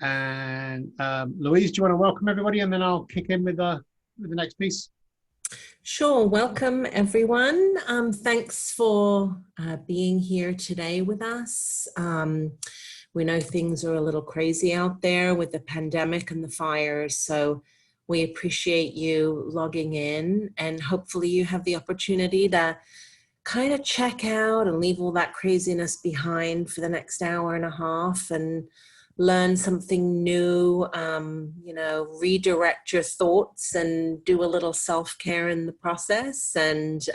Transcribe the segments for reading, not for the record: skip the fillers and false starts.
And Louise, do you want to welcome everybody, and then I'll kick in with the next piece? Sure. Welcome, everyone. Thanks for being here today with us. We know things are a little crazy out there with the pandemic and the fires, so we appreciate you logging in, and hopefully you have the opportunity to kind of check out and leave all that craziness behind for the next hour and a half and learn something new, redirect your thoughts and do a little self-care in the process. And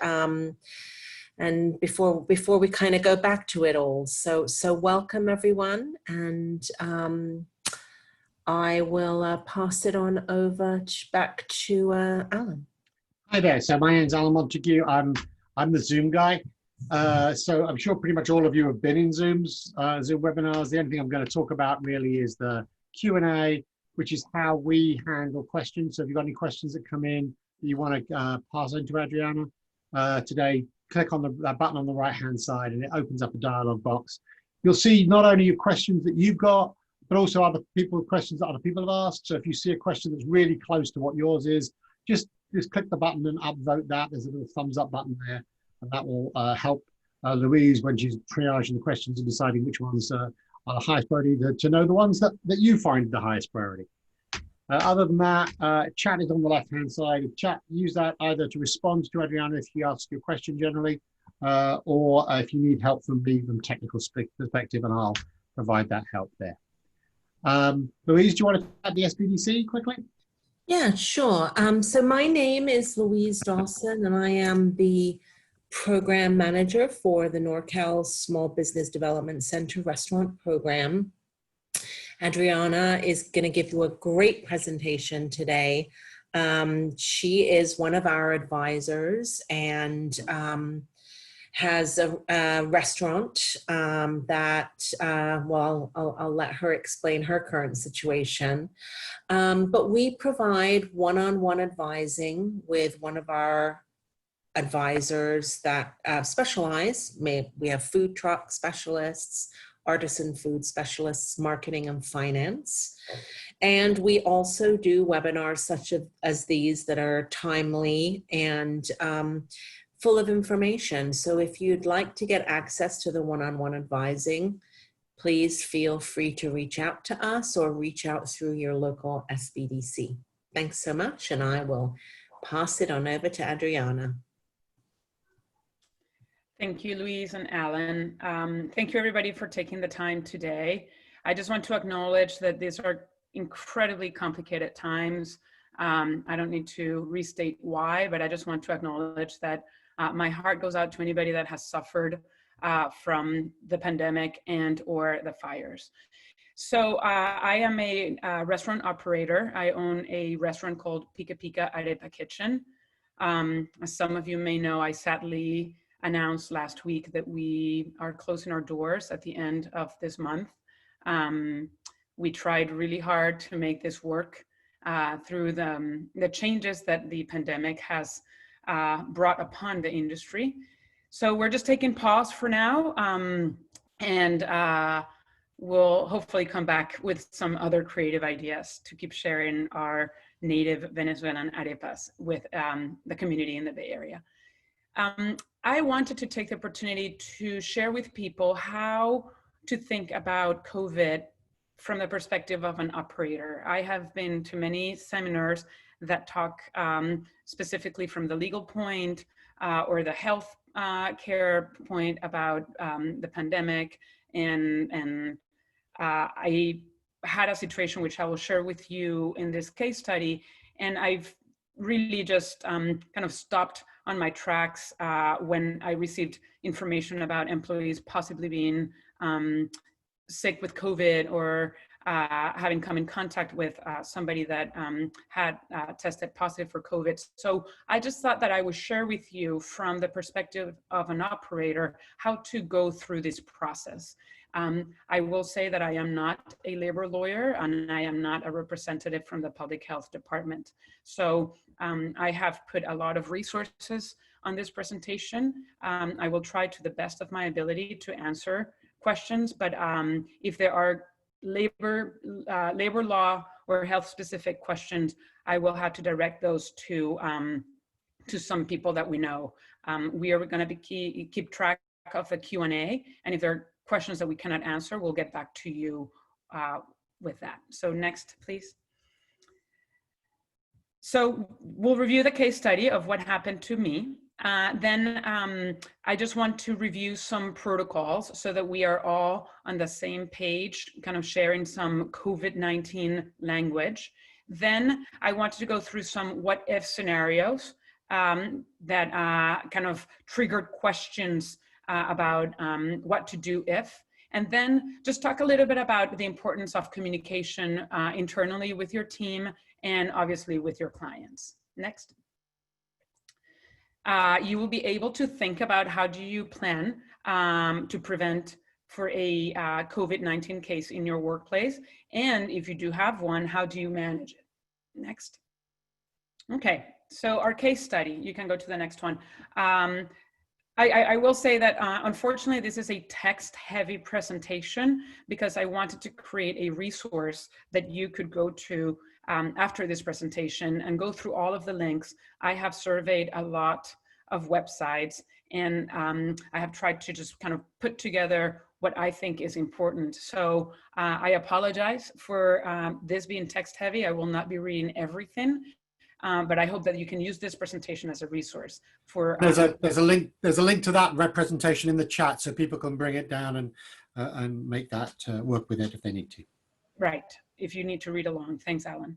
before we kind of go back to it all. So welcome everyone. And I will pass it on over back to Alan. Hi there. So my name's Alan Montague. I'm the Zoom guy. So I'm sure pretty much all of you have been in Zoom webinars. The only thing I'm going to talk about really is the Q&A, which is how we handle questions. So if you've got any questions that come in that you want to pass on to Adriana today, click on that button on the right-hand side and it opens up a dialog box. You'll see not only your questions that you've got, but also other people's questions that other people have asked. So if you see a question that's really close to what yours is, just click the button and upvote that. There's a little thumbs up button there, and that will help Louise when she's triaging the questions and deciding which ones are the highest priority to know the ones that you find the highest priority. Other than that, chat is on the left-hand side. Chat, use that either to respond to Adriana if she asks you a question generally, or if you need help from me from technical perspective, and I'll provide that help there. Louise, do you want to add the SBDC quickly? Yeah, sure. So my name is Louise Dawson, and I am the program manager for the NorCal Small Business Development Center restaurant program. Adriana is going to give you a great presentation today. She is one of our advisors and has a restaurant that, I'll let her explain her current situation. But we provide one-on-one advising with one of our advisors that specialize. We have food truck specialists, artisan food specialists, marketing and finance. And we also do webinars such as these that are timely and full of information. So if you'd like to get access to the one-on-one advising, please feel free to reach out to us or reach out through your local SBDC. Thanks so much, and I will pass it on over to Adriana. Thank you, Louise and Alan. Thank you, everybody, for taking the time today. I just want to acknowledge that these are incredibly complicated times. I don't need to restate why, but I just want to acknowledge that my heart goes out to anybody that has suffered from the pandemic and or the fires. So I am a restaurant operator. I own a restaurant called Pika Pika Arepa Kitchen. As some of you may know, I sadly announced last week that we are closing our doors at the end of this month. We tried really hard to make this work through the changes that the pandemic has brought upon the industry. So we're just taking pause for now, and we'll hopefully come back with some other creative ideas to keep sharing our native Venezuelan arepas with the community in the Bay Area. I wanted to take the opportunity to share with people how to think about COVID from the perspective of an operator. I have been to many seminars that talk specifically from the legal point or the health care point about the pandemic, and I had a situation which I will share with you in this case study, and I've really just kind of stopped on my tracks when I received information about employees possibly being sick with COVID or having come in contact with somebody that had tested positive for COVID. So I just thought that I would share with you from the perspective of an operator how to go through this process. I will say that I am not a labor lawyer and I am not a representative from the public health department. So I have put a lot of resources on this presentation. I will try to the best of my ability to answer questions, but if there are labor law or health specific questions, I will have to direct those to some people that we know. We are going to keep track of the Q&A, and if there are questions that we cannot answer, we'll get back to you with that. So next, please. So we'll review the case study of what happened to me. Then I just want to review some protocols so that we are all on the same page, kind of sharing some COVID-19 language. Then I wanted to go through some what if scenarios that kind of triggered questions about what to do if. And then just talk a little bit about the importance of communication internally with your team and obviously with your clients. Next. You will be able to think about how do you plan to prevent for a COVID-19 case in your workplace. And if you do have one, how do you manage it? Next. Okay, so our case study, you can go to the next one. I will say that unfortunately, this is a text-heavy presentation because I wanted to create a resource that you could go to after this presentation and go through all of the links. I have surveyed a lot of websites, and I have tried to just kind of put together what I think is important. So I apologize for this being text-heavy. I will not be reading everything. But I hope that you can use this presentation as a resource for. There's a link to that presentation in the chat, so people can bring it down and make that work with it if they need to. Right, if you need to read along. Thanks, Alan.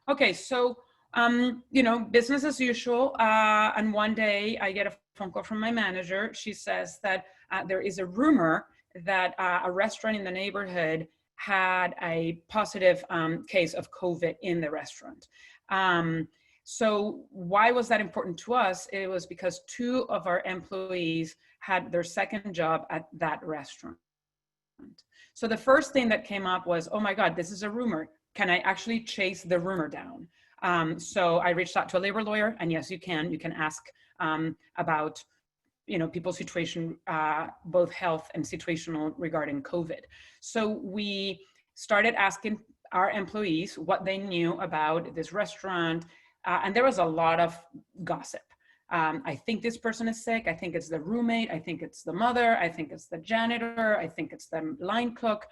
Okay, so you know, business as usual. And one day I get a phone call from my manager. She says that there is a rumor that a restaurant in the neighborhood had a positive case of COVID in the restaurant. So why was that important to us? It was because 2 of our employees had their second job at that restaurant. So the first thing that came up was, oh my God, this is a rumor. Can I actually chase the rumor down? So I reached out to a labor lawyer, and yes, you can. You can ask about, you know, people's situation, both health and situational regarding COVID. So we started asking our employees what they knew about this restaurant. And there was a lot of gossip. I think this person is sick. I think it's the roommate. I think it's the mother. I think it's the janitor. I think it's the line cook.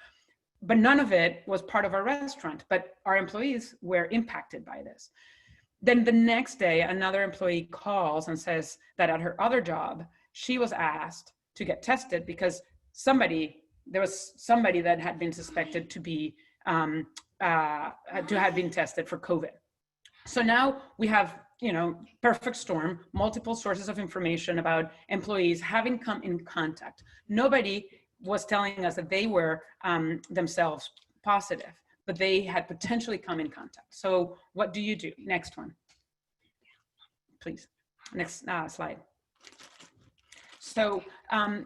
But none of it was part of our restaurant. But our employees were impacted by this. Then the next day, another employee calls and says that at her other job, she was asked to get tested because there was somebody that had been suspected to be to have been tested for COVID. So now we have, you know, perfect storm, multiple sources of information about employees having come in contact. Nobody was telling us that they were themselves positive, but they had potentially come in contact. So what do you do? Next one, please. Next slide. So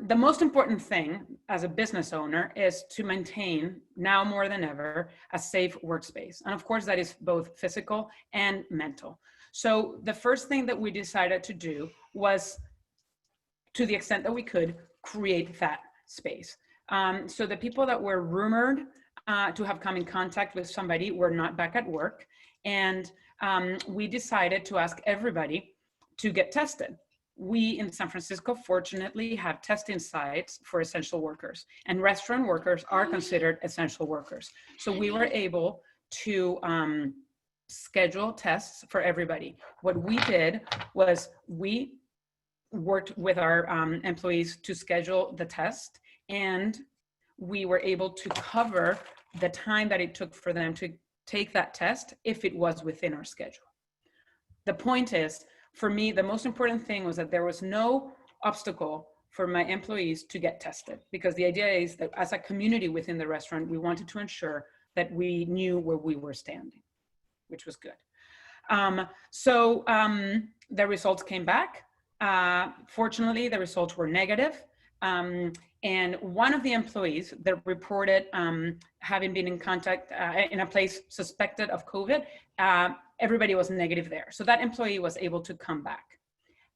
the most important thing as a business owner is to maintain, now more than ever, a safe workspace. And of course, that is both physical and mental. So the first thing that we decided to do was, to the extent that we could, create that space. So the people that were rumored to have come in contact with somebody were not back at work. And we decided to ask everybody to get tested. We in San Francisco, fortunately, have testing sites for essential workers, and restaurant workers are considered essential workers. So we were able to schedule tests for everybody. What we did was we worked with our employees to schedule the test, and we were able to cover the time that it took for them to take that test if it was within our schedule. The point is, for me, the most important thing was that there was no obstacle for my employees to get tested, because the idea is that as a community within the restaurant, we wanted to ensure that we knew where we were standing, which was good. So the results came back. Fortunately, the results were negative. And one of the employees that reported having been in contact in a place suspected of COVID, everybody was negative there. So that employee was able to come back.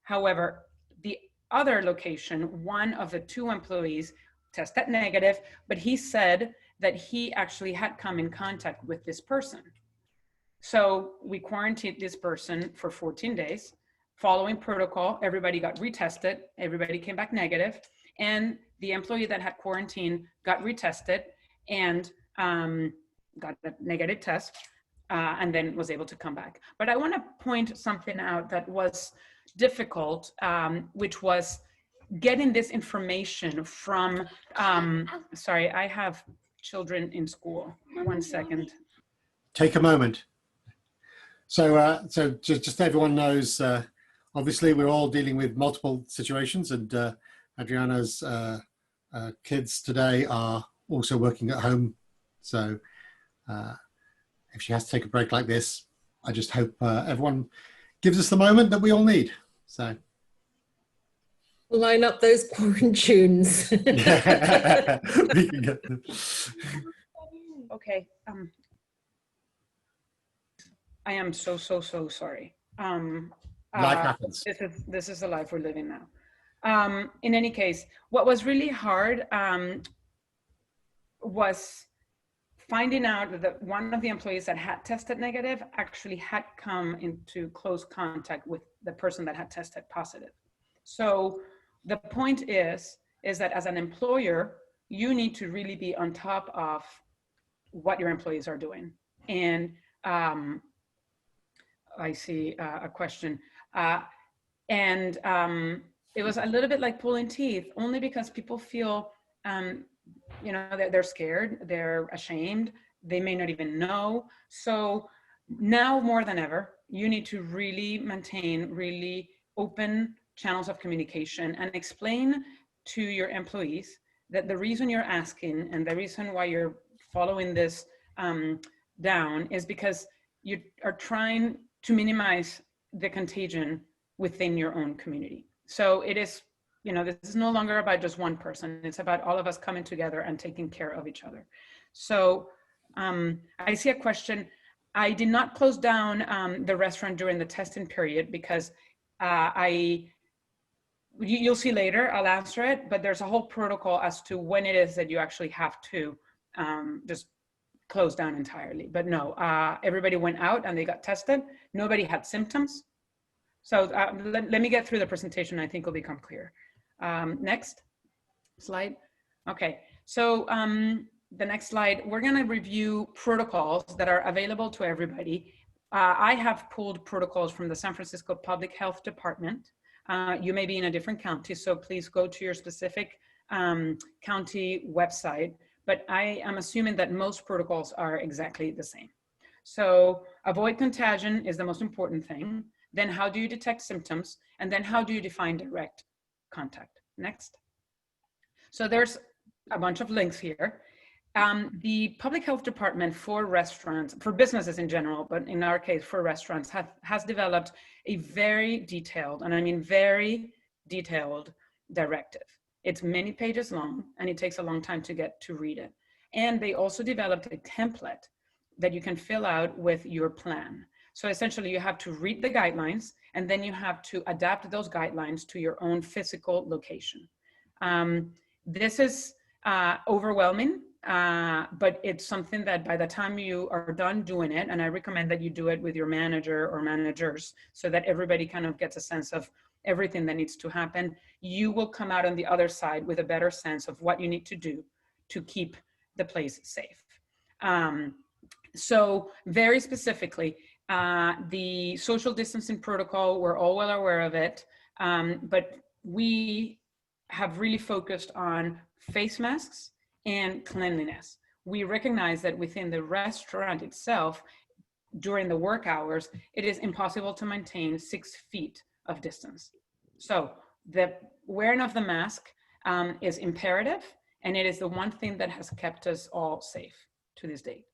However, the other location, one of the 2 employees tested negative, but he said that he actually had come in contact with this person. So we quarantined this person for 14 days. Following protocol, everybody got retested, everybody came back negative, and the employee that had quarantined got retested and got a negative test, and then was able to come back. But I want to point something out that was difficult, which was getting this information from, sorry, I have children in school. 1 second. Take a moment. So, so just so everyone knows, obviously we're all dealing with multiple situations, and Adriana's kids today are also working at home. So if she has to take a break like this, I just hope everyone gives us the moment that we all need. So line up those quarantines. yeah. We can get them. Okay. I am so sorry. Life happens. This is the life we're living now. In any case, what was really hard was finding out that one of the employees that had tested negative actually had come into close contact with the person that had tested positive. So the point is that as an employer, you need to really be on top of what your employees are doing. And I see a question. It was a little bit like pulling teeth, only because people feel, you know, they're scared, they're ashamed, they may not even know. So now more than ever, you need to really maintain really open channels of communication and explain to your employees that the reason you're asking and the reason why you're following this down is because you are trying to minimize the contagion within your own community. So it is, you know, this is no longer about just one person. It's about all of us coming together and taking care of each other. So I see a question. I did not close down the restaurant during the testing period because you'll see later, I'll answer it, but there's a whole protocol as to when it is that you actually have to just close down entirely. But no, everybody went out and they got tested. Nobody had symptoms. So let me get through the presentation. I think it'll become clear. Next slide. Okay, so the next slide, we're gonna review protocols that are available to everybody. I have pulled protocols from the San Francisco Public Health Department. You may be in a different county, so please go to your specific county website, but I am assuming that most protocols are exactly the same. So avoid contagion is the most important thing. Then how do you detect symptoms? And then how do you define direct contact? Next. So there's a bunch of links here. The Public Health Department for restaurants, for businesses in general, but in our case for restaurants, has developed a very detailed, and I mean very detailed directive. It's many pages long and it takes a long time to get to read it. And they also developed a template that you can fill out with your plan. So essentially you have to read the guidelines and then you have to adapt those guidelines to your own physical location. This is overwhelming, but it's something that by the time you are done doing it, and I recommend that you do it with your manager or managers so that everybody kind of gets a sense of everything that needs to happen, you will come out on the other side with a better sense of what you need to do to keep the place safe. So very specifically, the social distancing protocol, we're all well aware of it, but we have really focused on face masks and cleanliness. We recognize that within the restaurant itself, during the work hours, it is impossible to maintain 6 feet of distance. So the wearing of the mask is imperative, and it is the one thing that has kept us all safe to this date.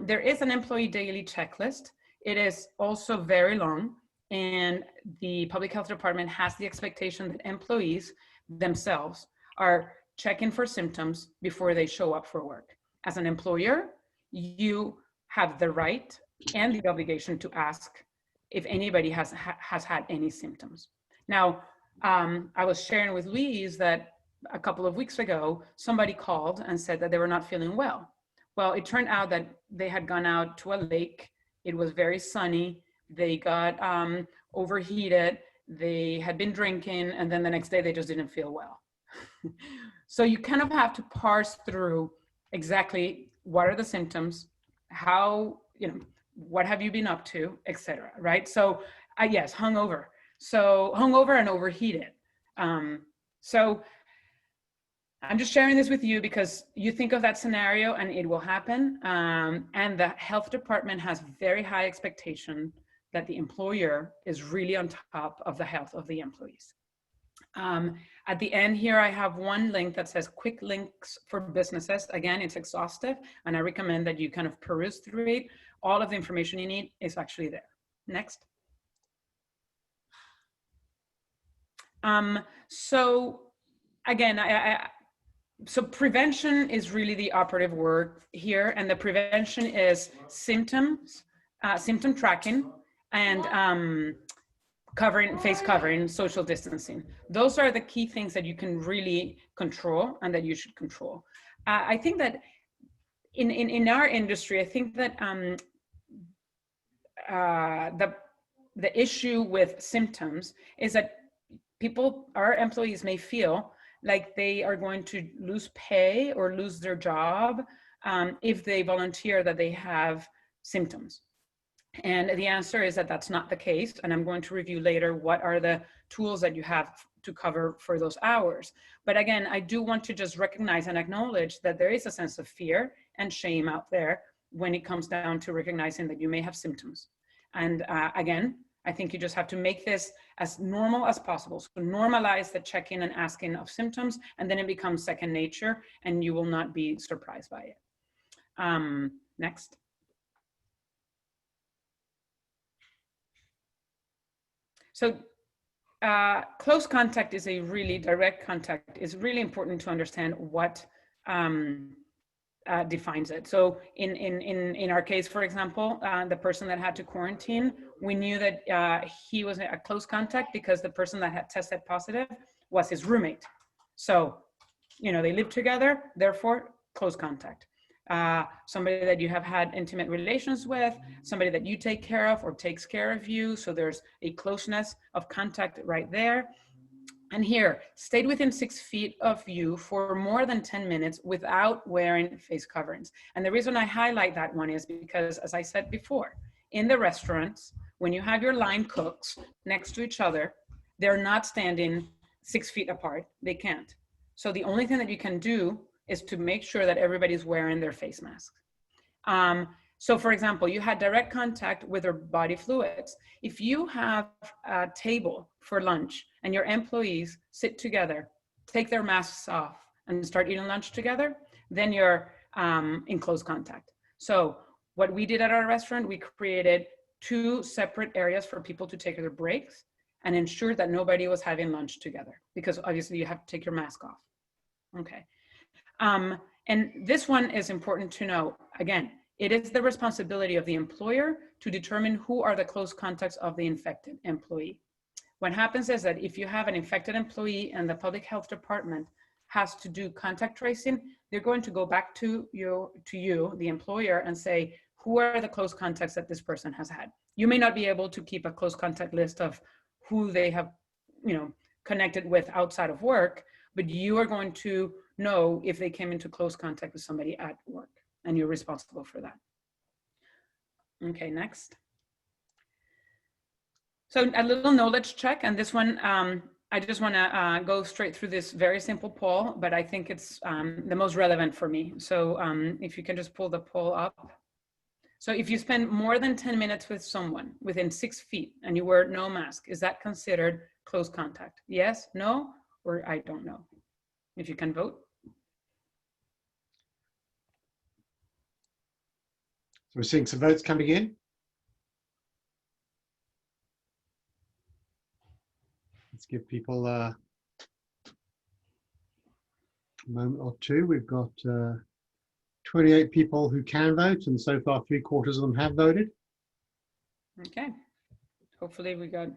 There is an employee daily checklist. It is also very long, and the Public Health Department has the expectation that employees themselves are checking for symptoms before they show up for work. As an employer, you have the right and the obligation to ask if anybody has had any symptoms. Now, I was sharing with Louise that a couple of weeks ago, somebody called and said that they were not feeling well. Well, it turned out that they had gone out to a lake. It was very sunny. They got overheated. They had been drinking, and then the next day they just didn't feel well. So you kind of have to parse through exactly what are the symptoms, how, what have you been up to, etc. Right? So yes, hungover. So hungover and overheated. So I'm just sharing this with you because you think of that scenario and it will happen. And the health department has very high expectation that the employer is really on top of the health of the employees. At the end here, I have one link that says quick links for businesses. Again, it's exhaustive, and I recommend that you kind of peruse through it. All of the information you need is actually there. Next. So again, so prevention is really the operative word here, and the prevention is symptoms, symptom tracking, and face covering, social distancing. Those are the key things that you can really control and that you should control. I think that in our industry, I think that the issue with symptoms is that our employees may feel like they are going to lose pay or lose their job if they volunteer that they have symptoms. And the answer is that that's not the case. And I'm going to review later what are the tools that you have to cover for those hours. But again, I do want to just recognize and acknowledge that there is a sense of fear and shame out there when it comes down to recognizing that you may have symptoms. And again, I think you just have to make this as normal as possible. So normalize the check-in and asking of symptoms, and then it becomes second nature and you will not be surprised by it. Next. So close contact is a really direct contact. It's really important to understand what defines it. So in our case, for example, the person that had to quarantine, we knew that he was a close contact because the person that had tested positive was his roommate. So, they lived together, therefore close contact. Somebody that you have had intimate relations with, somebody that you take care of or takes care of you. So there's a closeness of contact right there. And here, stayed within 6 feet of you for more than 10 minutes without wearing face coverings. And the reason I highlight that one is because, as I said before, in the restaurants, when you have your line cooks next to each other, they're not standing 6 feet apart. They can't. So the only thing that you can do is to make sure that everybody's wearing their face masks. So for example, you had direct contact with their body fluids. If you have a table for lunch and your employees sit together, take their masks off and start eating lunch together, then you're in close contact. So what we did at our restaurant, we created 2 separate areas for people to take their breaks and ensure that nobody was having lunch together, because obviously you have to take your mask off. Okay. And this one is important to know. Again, it is the responsibility of the employer to determine who are the close contacts of the infected employee. What happens is that if you have an infected employee and the public health department has to do contact tracing, they're going to go back to you, the employer, and say, who are the close contacts that this person has had? You may not be able to keep a close contact list of who they have, connected with outside of work, but you are going to know if they came into close contact with somebody at work, and you're responsible for that. Okay, next. So a little knowledge check, and this one, I just want to go straight through this very simple poll, but I think it's the most relevant for me. So if you can just pull the poll up. So if you spend more than 10 minutes with someone within 6 feet and you wear no mask, is that considered close contact? Yes, no, or I don't know. If you can vote. So we're seeing some votes coming in. Let's give people a moment or two. We've got 28 people who can vote, and so far 3/4 of them have voted. Okay, hopefully we got.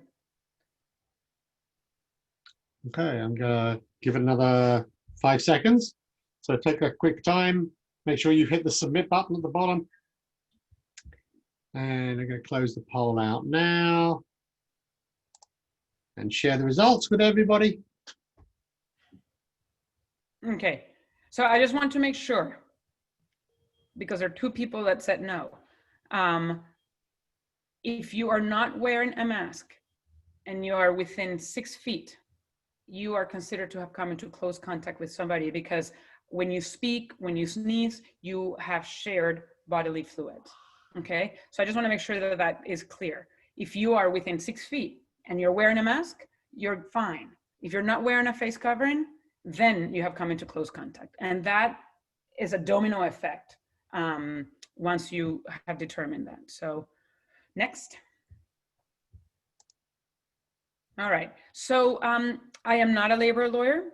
Okay, I'm gonna give it another 5 seconds. So take a quick time. Make sure you hit the submit button at the bottom. And I'm going to close the poll out now and share the results with everybody. Okay, so I just want to make sure, because there are 2 people that said no. If you are not wearing a mask and you are within 6 feet, you are considered to have come into close contact with somebody, because when you speak, when you sneeze, you have shared bodily fluids. Okay, so I just want to make sure that that is clear. If you are within 6 feet and you're wearing a mask, you're fine. If you're not wearing a face covering, then you have come into close contact. And that is a domino effect once you have determined that. So next. All right, so I am not a labor lawyer,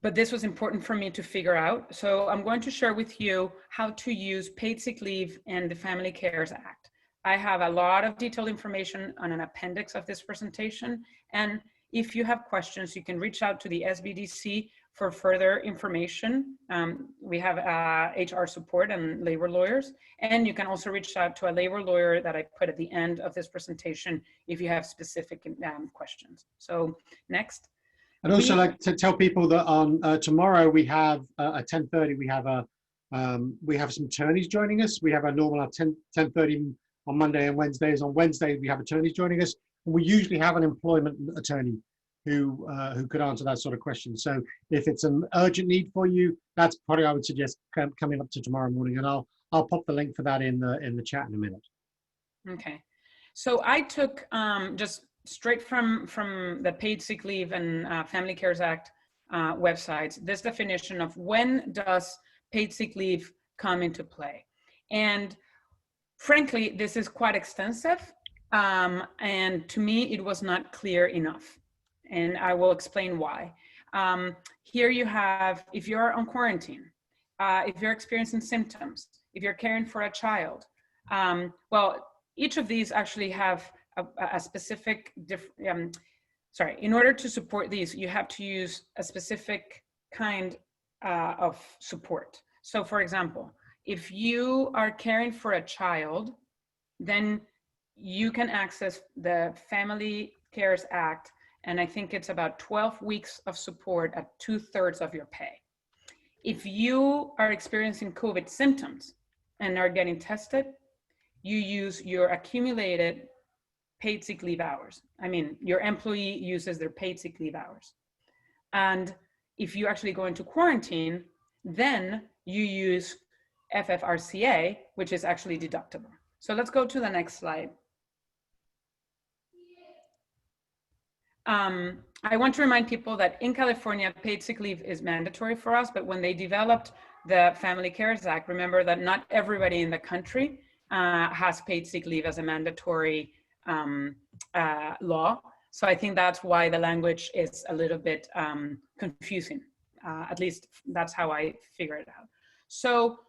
but this was important for me to figure out. So I'm going to share with you how to use paid sick leave and the Family Cares Act. I have a lot of detailed information on an appendix of this presentation. And if you have questions, you can reach out to the SBDC for further information. We have HR support and labor lawyers. And you can also reach out to a labor lawyer that I put at the end of this presentation if you have specific questions. So next. I'd also like to tell people that on tomorrow we have at 10:30 we have some attorneys joining us. We have our normal at 10:30 on Monday and Wednesdays. On Wednesday we have attorneys joining us. And we usually have an employment attorney who could answer that sort of question. So if it's an urgent need for you, that's probably I would suggest coming up to tomorrow morning, and I'll pop the link for that in the chat in a minute. Okay, so I took just straight from the Paid Sick Leave and Family Cares Act websites, this definition of when does paid sick leave come into play. And frankly, this is quite extensive. And to me, it was not clear enough. And I will explain why. Here you have, if you're on quarantine, if you're experiencing symptoms, if you're caring for a child, well, each of these actually have a specific, in order to support these, you have to use a specific kind of support. So for example, if you are caring for a child, then you can access the Family Cares Act, and I think it's about 12 weeks of support at 2/3 of your pay. If you are experiencing COVID symptoms and are getting tested, you use your accumulated paid sick leave hours. I mean, your employee uses their paid sick leave hours. And if you actually go into quarantine, then you use FFRCA, which is actually deductible. So let's go to the next slide. I want to remind people that in California, paid sick leave is mandatory for us, but when they developed the Family Cares Act, remember that not everybody in the country has paid sick leave as a mandatory law. So I think that's why the language is a little bit confusing. At least that's how I figure it out. So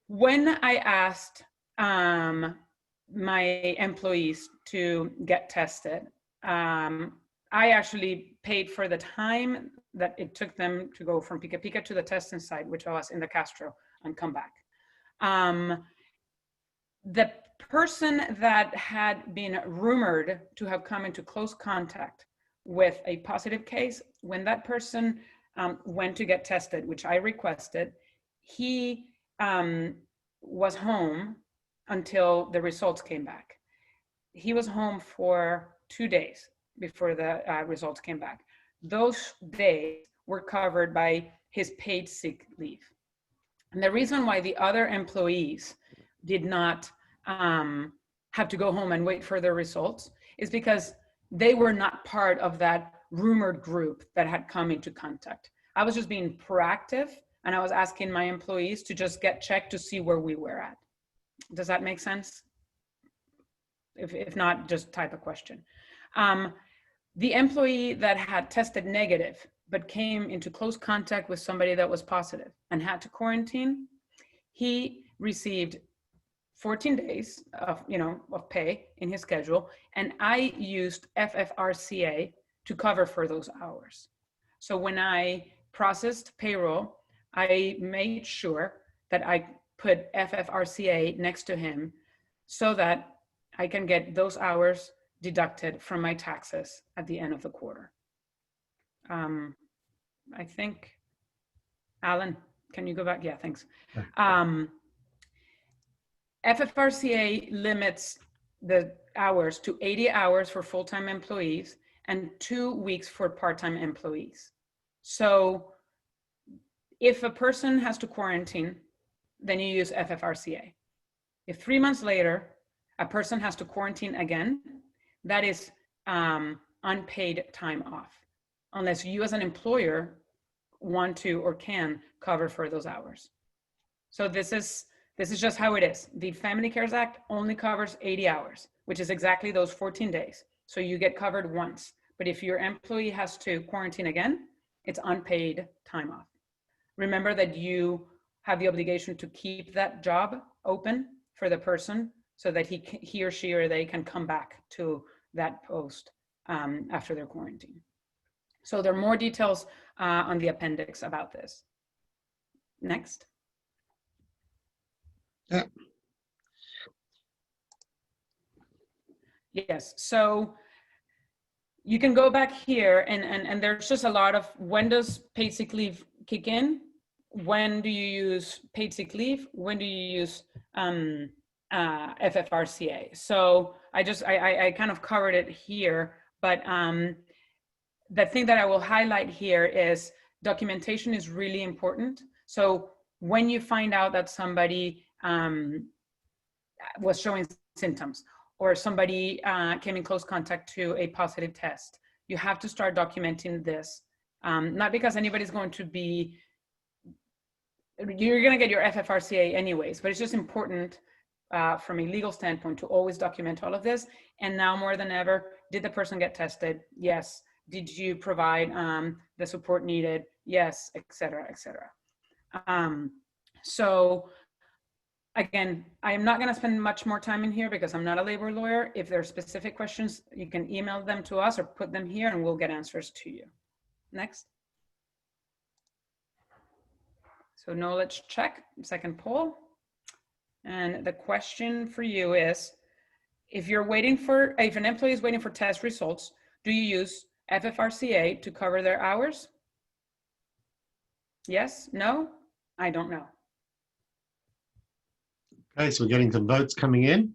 when I asked my employees to get tested, I actually paid for the time that it took them to go from Pica Pica to the testing site, which was in the Castro, and come back. The person that had been rumored to have come into close contact with a positive case, when that person went to get tested, which I requested, he was home until the results came back. He was home for 2 days before the results came back. Those days were covered by his paid sick leave. And the reason why the other employees did not have to go home and wait for their results is because they were not part of that rumored group that had come into contact. I was just being proactive, and I was asking my employees to just get checked to see where we were at. Does that make sense? If not, just type a question. The employee that had tested negative but came into close contact with somebody that was positive and had to quarantine, he received 14 days of pay in his schedule, and I used FFRCA to cover for those hours. So when I processed payroll, I made sure that I put FFRCA next to him so that I can get those hours deducted from my taxes at the end of the quarter. I think, Alan, can you go back? Yeah, thanks. FFRCA limits the hours to 80 hours for full-time employees and 2 weeks for part-time employees. So if a person has to quarantine, then you use FFRCA. If 3 months later, a person has to quarantine again, that is unpaid time off, unless you as an employer want to or can cover for those hours. So this is just how it is. The Family Cares Act only covers 80 hours, which is exactly those 14 days. So you get covered once. But if your employee has to quarantine again, it's unpaid time off. Remember that you have the obligation to keep that job open for the person so that he or she or they can come back to that post after their quarantine. So there are more details on the appendix about this. Next. Yeah. Yes, so you can go back here and there's just a lot of, when does paid sick leave kick in? When do you use paid sick leave? When do you use FFRCA? So I kind of covered it here, but the thing that I will highlight here is documentation is really important. So when you find out that somebody was showing symptoms or somebody came in close contact to a positive test, you have to start documenting this. Not because anybody's going to be, you're going to get your FFRCA anyways, but it's just important from a legal standpoint to always document all of this. And now more than ever, did the person get tested? Yes. Did you provide the support needed? Yes, et cetera, et cetera. So again, I am not going to spend much more time in here because I'm not a labor lawyer. If there are specific questions, you can email them to us or put them here and we'll get answers to you. Next. So knowledge check, second poll. And the question for you is, if an employee is waiting for test results, do you use FFRCA to cover their hours? Yes, no, I don't know. Okay, so we're getting some votes coming in.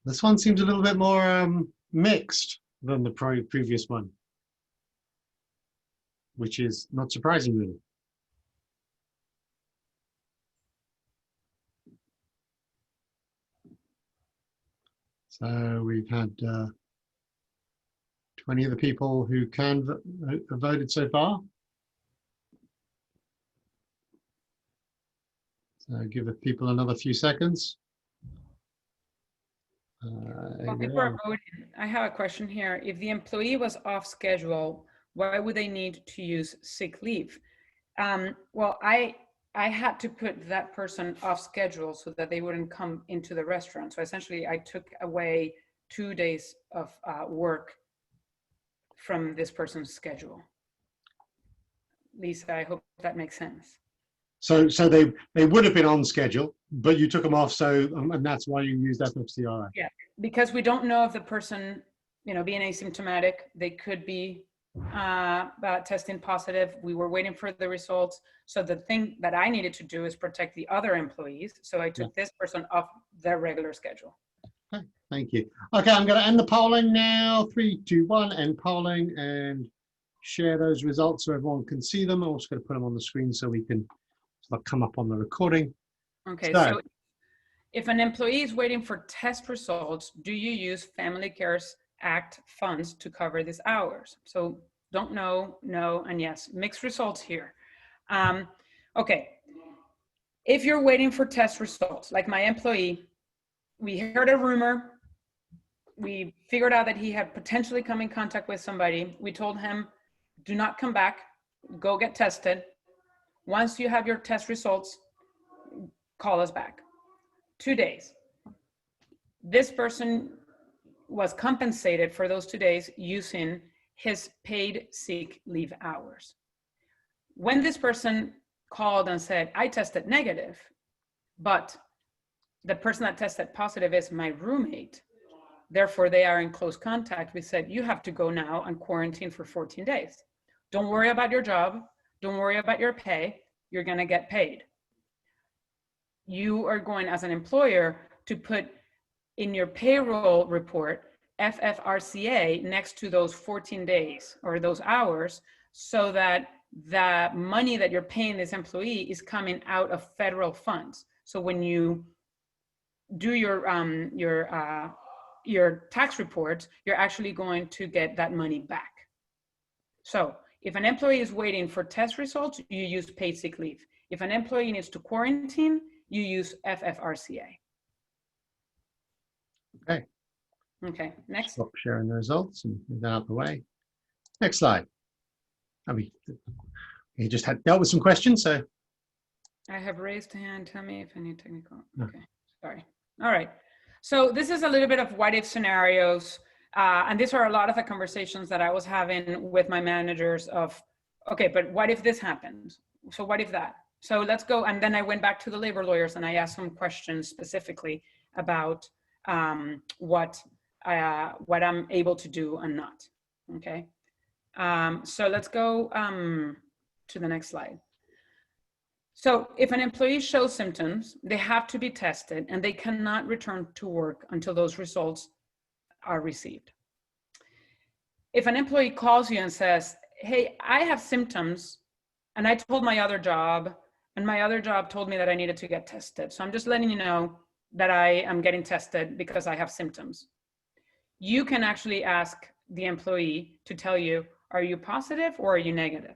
This one seems a little bit more mixed than the previous one, which is not surprising, really. So we've had 20 of the people who can have voted so far. So give the people another few seconds. Well, before voting, I have a question here. If the employee was off schedule, why would they need to use sick leave? Well, I had to put that person off schedule so that they wouldn't come into the restaurant. So essentially, I took away 2 days of work from this person's schedule. Lisa, I hope that makes sense. So they would have been on schedule, but you took them off, so and that's why you used FFCRA. Yeah, because we don't know if the person, being asymptomatic, they could be testing positive. We were waiting for the results. So the thing that I needed to do is protect the other employees. So I took this person off their regular schedule. Okay, thank you. Okay, I'm going to end the polling now. 3, 2, 1, end polling, and share those results so everyone can see them. I'm also going to put them on the screen so we can come up on the recording. Okay, so if an employee is waiting for test results, do you use Family Cares Act funds to cover these hours? So don't know, no, and yes, mixed results here. Okay, if you're waiting for test results, like my employee, we heard a rumor, we figured out that he had potentially come in contact with somebody. We told him, do not come back, go get tested. Once you have your test results, call us back. 2 days. This person was compensated for those 2 days using his paid sick leave hours. When this person called and said, I tested negative, but the person that tested positive is my roommate, therefore they are in close contact, we said, you have to go now and quarantine for 14 days. Don't worry about your job. Don't worry about your pay. You're going to get paid. You are going, as an employer, to put in your payroll report FFRCA next to those 14 days or those hours, so that the money that you're paying this employee is coming out of federal funds. So when you do your tax reports, you're actually going to get that money back. So if an employee is waiting for test results, you use paid sick leave. If an employee needs to quarantine, you use FFRCA. Okay. Okay, next. Stop sharing the results and move that out the way. Next slide. I mean, you just had dealt with some questions, so. I have raised hand. Tell me if I need technical. No. Okay, sorry. All right. So this is a little bit of what if scenarios. And these are a lot of the conversations that I was having with my managers of, okay, but what if this happens? So what if that? So let's go. And then I went back to the labor lawyers and I asked some questions specifically about what I'm able to do and not. Okay. So let's go to the next slide. So if an employee shows symptoms, they have to be tested and they cannot return to work until those results are received. If an employee calls you and says, hey, I have symptoms and I told my other job and my other job told me that I needed to get tested. So I'm just letting you know that I am getting tested because I have symptoms. You can actually ask the employee to tell you, are you positive or are you negative?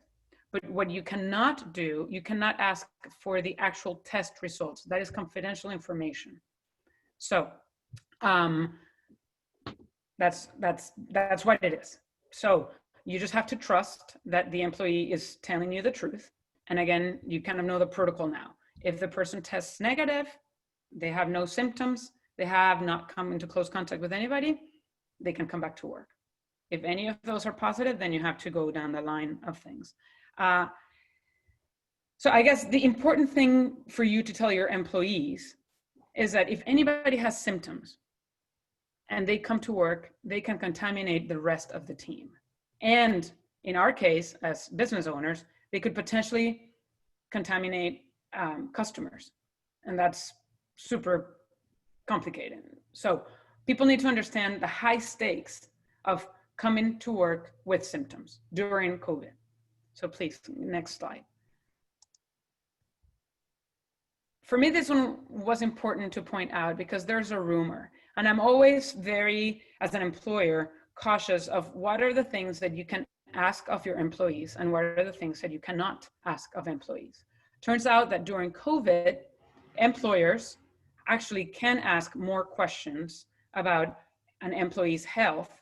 But what you cannot do, you cannot ask for the actual test results. That is confidential information. So that's what it is. So you just have to trust that the employee is telling you the truth. And again, you kind of know the protocol now. If the person tests negative, they have no symptoms, they have not come into close contact with anybody, they can come back to work. If any of those are positive, then you have to go down the line of things. So I guess the important thing for you to tell your employees is that if anybody has symptoms and they come to work, they can contaminate the rest of the team. And in our case, as business owners, they could potentially contaminate customers. And that's super complicated. So people need to understand the high stakes of coming to work with symptoms during COVID. So please, next slide. For me, this one was important to point out because there's a rumor, and I'm always very, as an employer, cautious of what are the things that you can ask of your employees and what are the things that you cannot ask of employees. Turns out that during COVID, employers actually can ask more questions about an employee's health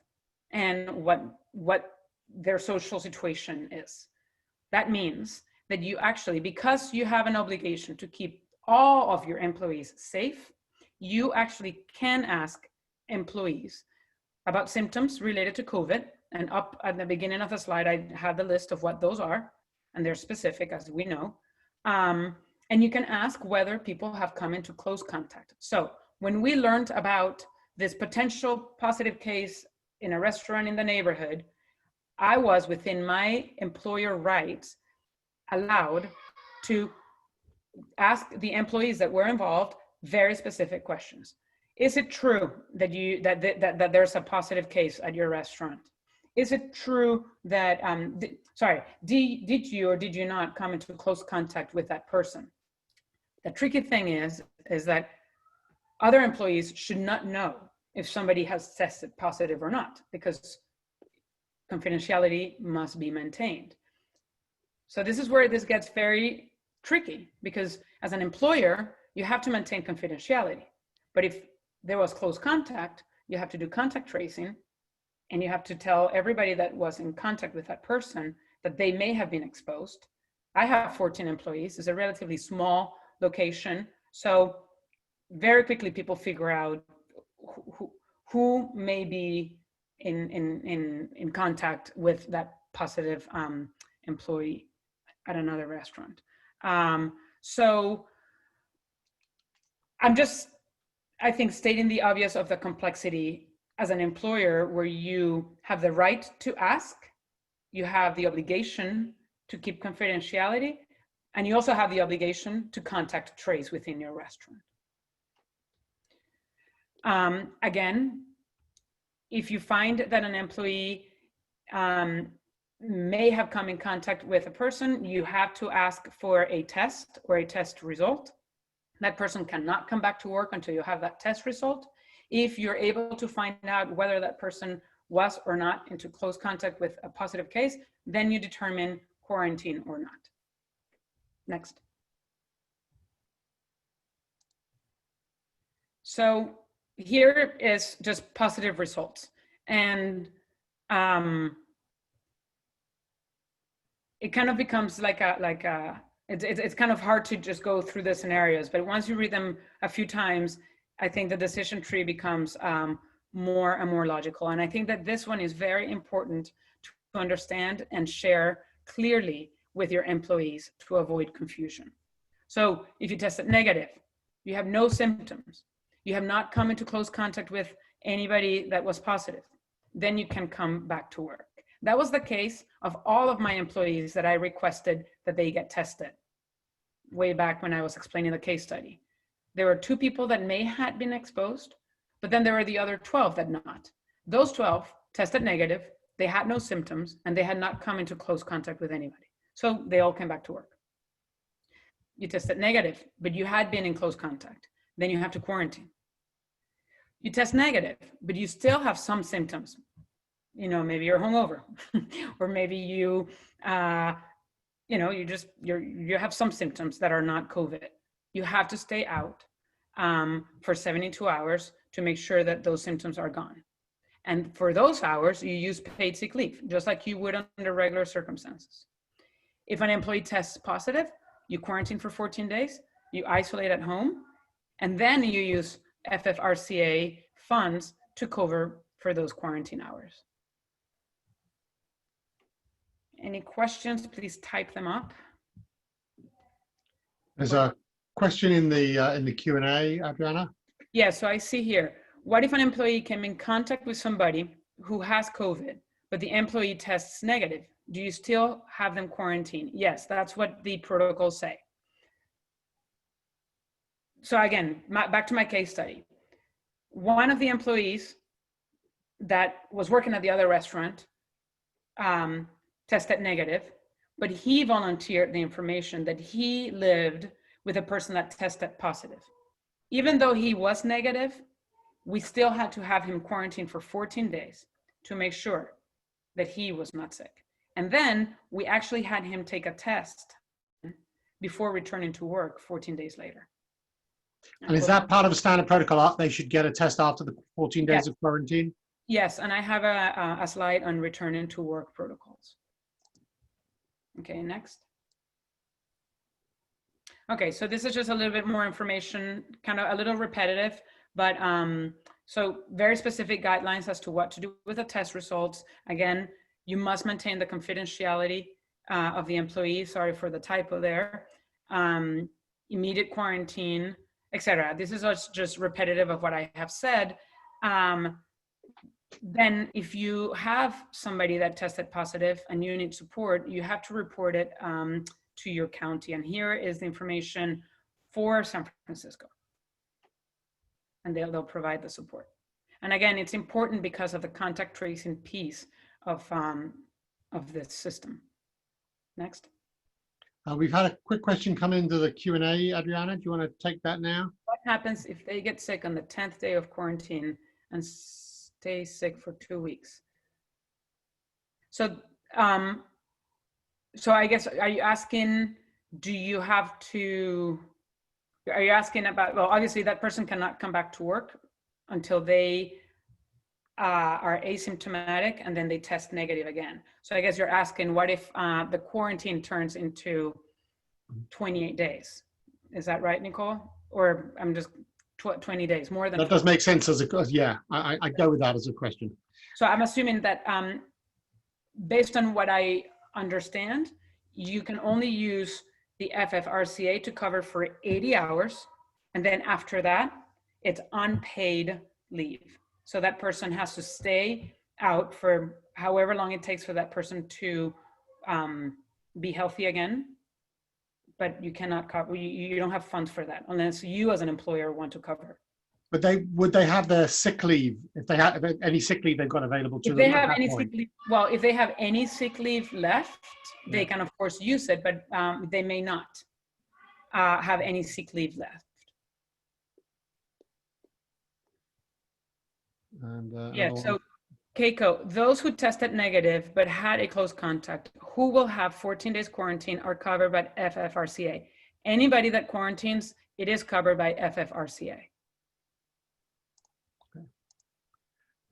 and what their social situation is. That means that you actually, because you have an obligation to keep all of your employees safe, you actually can ask employees about symptoms related to COVID. And up at the beginning of the slide, I have the list of what those are, and they're specific, as we know. And you can ask whether people have come into close contact. So when we learned about this potential positive case in a restaurant in the neighborhood, I was, within my employer rights, allowed to ask the employees that were involved very specific questions. Is it true that that there's a positive case at your restaurant? Is it true that did you or did you not come into close contact with that person? The tricky thing is that other employees should not know if somebody has tested positive or not, because confidentiality must be maintained. So this is where this gets very tricky, because as an employer, you have to maintain confidentiality. But if there was close contact, you have to do contact tracing, and you have to tell everybody that was in contact with that person that they may have been exposed. I have 14 employees. It's a relatively small location. So very quickly people figure out who may be in contact with that positive employee at another restaurant. So I think stating the obvious of the complexity as an employer, where you have the right to ask, you have the obligation to keep confidentiality, and you also have the obligation to contact trace within your restaurant. Again, if you find that an employee may have come in contact with a person, you have to ask for a test or a test result. That person cannot come back to work until you have that test result. If you're able to find out whether that person was or not into close contact with a positive case, then you determine quarantine or not. Next. So here is just positive results. And it kind of becomes it's kind of hard to just go through the scenarios, but once you read them a few times, I think the decision tree becomes more and more logical. And I think that this one is very important to understand and share clearly with your employees to avoid confusion. So if you tested negative, you have no symptoms, you have not come into close contact with anybody that was positive, then you can come back to work. That was the case of all of my employees that I requested that they get tested way back when I was explaining the case study. There were 2 people that may have been exposed, but then there were the other 12 that not. Those 12 tested negative, they had no symptoms, and they had not come into close contact with anybody. So they all came back to work. You tested negative, but you had been in close contact. Then you have to quarantine. You test negative, but you still have some symptoms. You know, maybe you're hungover, or maybe you have some symptoms that are not COVID. You have to stay out for 72 hours to make sure that those symptoms are gone. And for those hours, you use paid sick leave, just like you would under regular circumstances. If an employee tests positive, you quarantine for 14 days, you isolate at home, and then you use FFRCA funds to cover for those quarantine hours. Any questions, please type them up. There's a question in the Q&A, Adriana. Yeah, so I see here, what if an employee came in contact with somebody who has COVID, but the employee tests negative? Do you still have them quarantine? Yes, that's what the protocols say. So again, back to my case study. One of the employees that was working at the other restaurant tested negative, but he volunteered the information that he lived with a person that tested positive. Even though he was negative, we still had to have him quarantine for 14 days to make sure that he was not sick. And then we actually had him take a test before returning to work 14 days later. And is that part of a standard protocol? They should get a test after the 14 days of quarantine? Yes, and I have a slide on returning to work protocols. Okay, next. Okay, so this is just a little bit more information, kind of a little repetitive, but so very specific guidelines as to what to do with the test results. Again, you must maintain the confidentiality of the employee. Sorry for the typo there. Immediate quarantine, etc. This is just repetitive of what I have said. Then if you have somebody that tested positive and you need support, you have to report it to your county. And here is the information for San Francisco. And they'll provide the support. And again, it's important because of the contact tracing piece of this system. Next. We've had a quick question come into the Q&A, Adriana. Do you want to take that now? What happens if they get sick on the 10th day of quarantine and stay sick for 2 weeks? So, so I guess, are you asking, are you asking about, well, obviously that person cannot come back to work until they are asymptomatic and then they test negative again. So I guess you're asking, what if the quarantine turns into 28 days? Is that right, Nicole? Or I'm just 20 days, more than that does make sense as a, yeah, I go with that as a question. So I'm assuming that based on what I understand, you can only use the FFRCA to cover for 80 hours. And then after that, it's unpaid leave. So that person has to stay out for however long it takes for that person to be healthy again. But you cannot cover, you don't have funds for that unless you as an employer want to cover. But would they have their sick leave if they had any sick leave they've got available to If them? they have any sick leave, well, if they have any sick leave left, they can of course use it, but they may not have any sick leave left. And, Yeah, so Keiko, those who tested negative but had a close contact, who will have 14 days quarantine are covered by FFRCA. Anybody that quarantines, it is covered by FFRCA.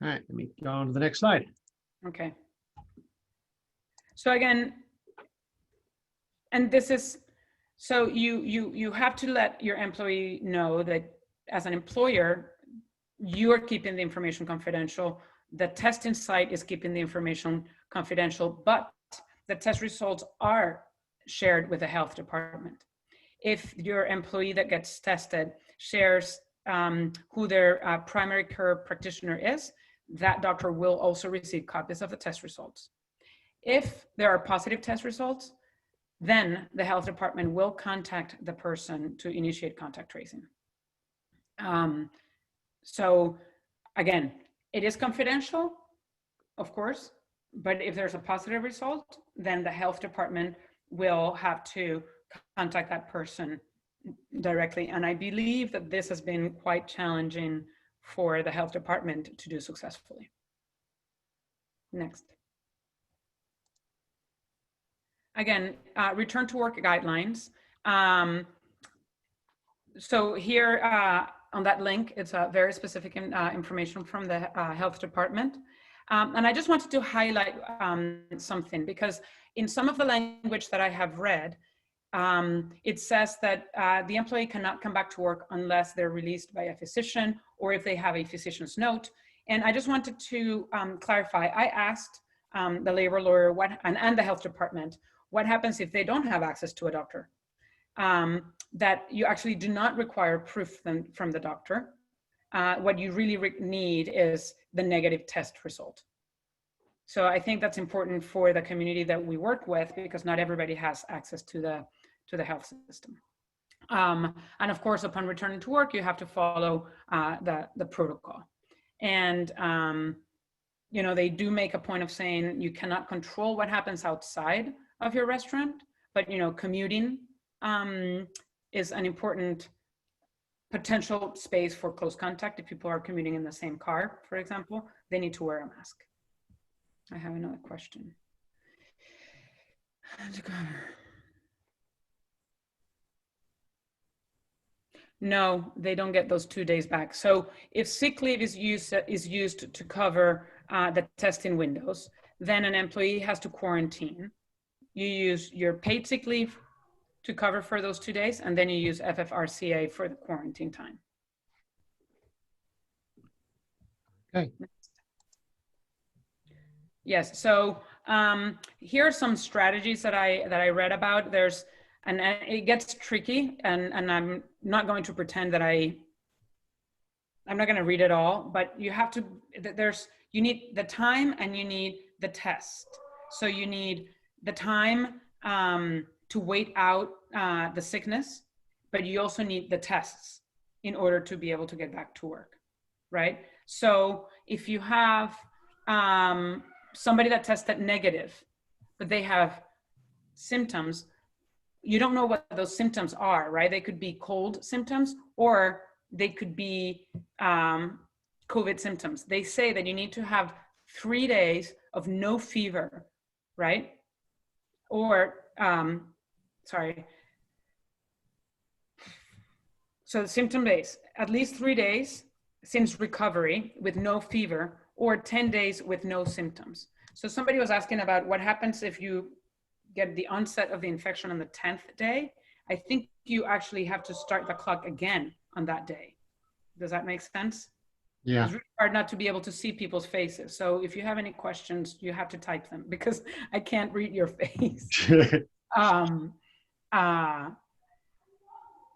all right, let me go on to the next slide. Okay. So again, and this is, so you have to let your employee know that as an employer, you are keeping the information confidential. The testing site is keeping the information confidential, but the test results are shared with the health department. If your employee that gets tested shares who their primary care practitioner is, that doctor will also receive copies of the test results. If there are positive test results, then the health department will contact the person to initiate contact tracing. So again, it is confidential, of course, but if there's a positive result, then the health department will have to contact that person directly. And I believe that this has been quite challenging for the health department to do successfully. Next. Again, return to work guidelines. So here on that link, it's very specific information from the health department. And I just wanted to highlight something, because in some of the language that I have read, it says that the employee cannot come back to work unless they're released by a physician or if they have a physician's note. And I just wanted to clarify. I asked the labor lawyer and the health department, what happens if they don't have access to a doctor? That you actually do not require proof from the doctor. What you really need is the negative test result. So I think that's important for the community that we work with, because not everybody has access to the health system. And of course, upon returning to work, you have to follow the protocol. And you know, they do make a point of saying you cannot control what happens outside of your restaurant, but you know, commuting is an important potential space for close contact. If people are commuting in the same car, for example, they need to wear a mask. I have another question. No, they don't get those 2 days back. So if sick leave is used to cover the testing windows, then an employee has to quarantine. You use your paid sick leave to cover for those 2 days, and then you use FFRCA for the quarantine time. Okay. Yes, so here are some strategies that I read about. And it gets tricky, and I'm not going to pretend that I'm not going to read it all, but you have to, you need the time and you need the test. So you need the time to wait out the sickness, but you also need the tests in order to be able to get back to work, right? So if you have somebody that tested negative, but they have symptoms, you don't know what those symptoms are, right? They could be cold symptoms, or they could be COVID symptoms. They say that you need to have 3 days of no fever, right? Or, so symptom days, at least 3 days since recovery with no fever, or 10 days with no symptoms. So somebody was asking about what happens if you get the onset of the infection on the 10th day. I think you actually have to start the clock again on that day. Does that make sense? Yeah. It's really hard not to be able to see people's faces. So if you have any questions, you have to type them because I can't read your face.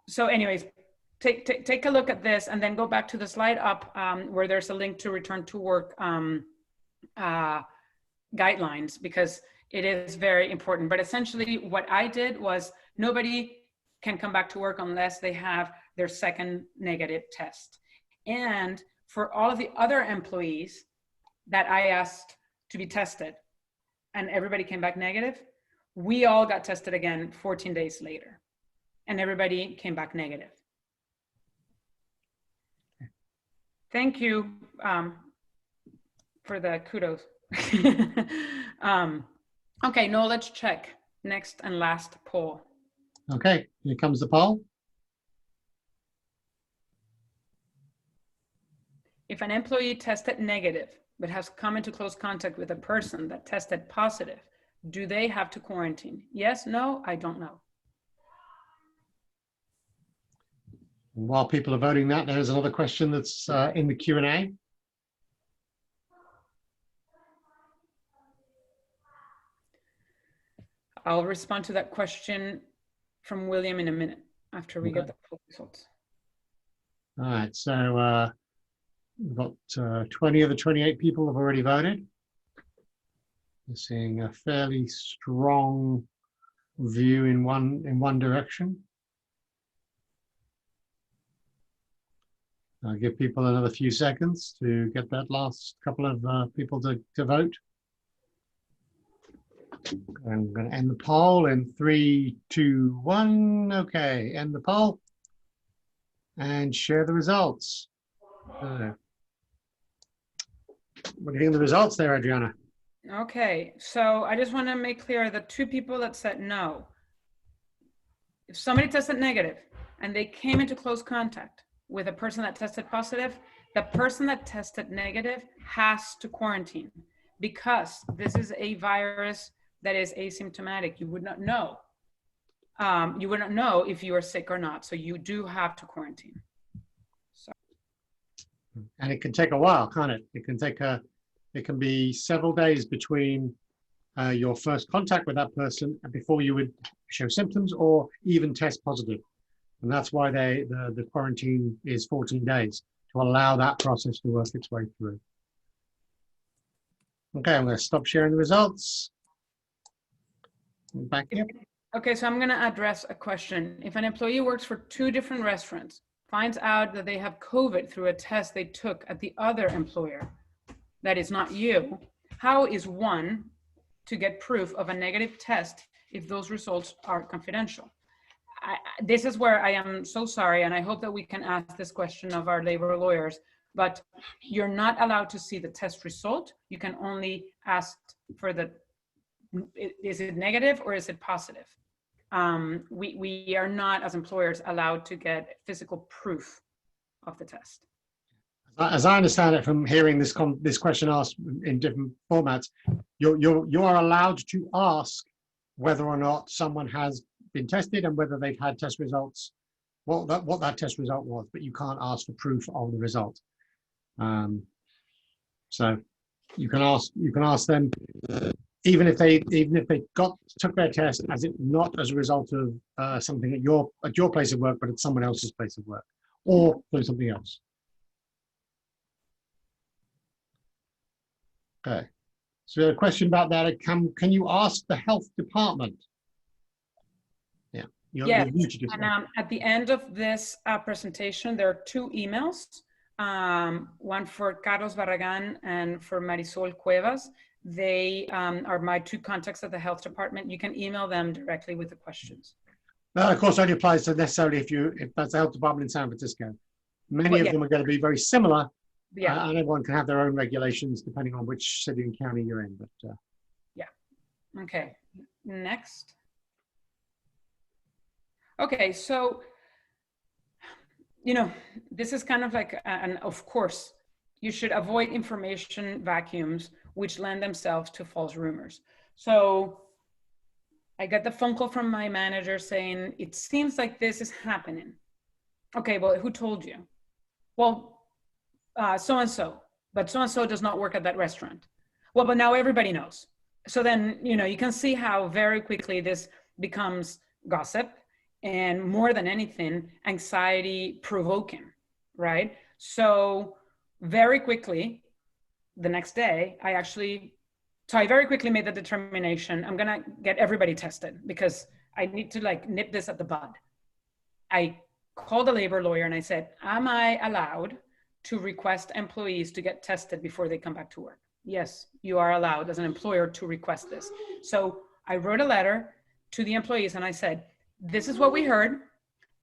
So anyways, take a look at this and then go back to the slide up where there's a link to return to work guidelines, because it is very important. But essentially what I did was nobody can come back to work unless they have their second negative test. And for all of the other employees that I asked to be tested and everybody came back negative, we all got tested again 14 days later and everybody came back negative. Thank you for the kudos. Okay, knowledge check. Next and last poll. Okay, here comes the poll. If an employee tested negative but has come into close contact with a person that tested positive, do they have to quarantine? Yes, no, I don't know. While people are voting that, there's another question that's in the Q&A. I'll respond to that question from William in a minute after we get the poll results. All right, so we've got 20 of the 28 people have already voted. We're seeing a fairly strong view in one direction. I'll give people another few seconds to get that last couple of people to vote. I'm going to end the poll in 3, 2, 1. Okay, end the poll and share the results. What do you think of the results there, Adriana? Okay, so I just want to make clear the two people that said no. If somebody tested negative and they came into close contact with a person that tested positive, the person that tested negative has to quarantine because this is a virus that is asymptomatic. You would not know. You would not know if you are sick or not. So you do have to quarantine. So. And it can take a while, can't it? It can be several days between your first contact with that person and before you would show symptoms or even test positive. And that's why the quarantine is 14 days to allow that process to work its way through. Okay, I'm going to stop sharing the results. Back here. Okay, so I'm going to address a question. If an employee works for 2 different restaurants, finds out that they have COVID through a test they took at the other employer, that is not you, how is one to get proof of a negative test if those results are confidential? This is where I am so sorry, and I hope that we can ask this question of our labor lawyers, but you're not allowed to see the test result. You can only ask for is it negative or is it positive? We are not, as employers, allowed to get physical proof of the test. As I understand it from hearing this question asked in different formats, you are allowed to ask whether or not someone has been tested and whether they've had test results, what that test result was, but you can't ask for proof of the result. So you can ask them even if they took their test as it not as a result of something at your place of work, but at someone else's place of work or doing something else. Okay, so we have a question about that. Can you ask the health department? Yeah. Yes, and at the end of this presentation, there are 2 emails, one for Carlos Barragan and for Marisol Cuevas. They are my 2 contacts at the health department. You can email them directly with the questions. That, of course, only applies to necessarily if that's the health department in San Francisco. Many of them are going to be very similar. Yeah, and everyone can have their own regulations depending on which city and county you're in. But yeah, okay. Next. Okay, so this is kind of like, and of course, you should avoid information vacuums which lend themselves to false rumors. So I got the phone call from my manager saying, it seems like this is happening. Okay, well, who told you? well, so-and-so, but so-and-so does not work at that restaurant. Well, but now everybody knows. So then, you can see how very quickly this becomes gossip and, more than anything, anxiety provoking, right? So very quickly, the next day, I very quickly made the determination, I'm gonna get everybody tested because I need to nip this at the bud. I called a labor lawyer and I said, am I allowed to request employees to get tested before they come back to work? Yes, you are allowed as an employer to request this. So I wrote a letter to the employees and I said, this is what we heard.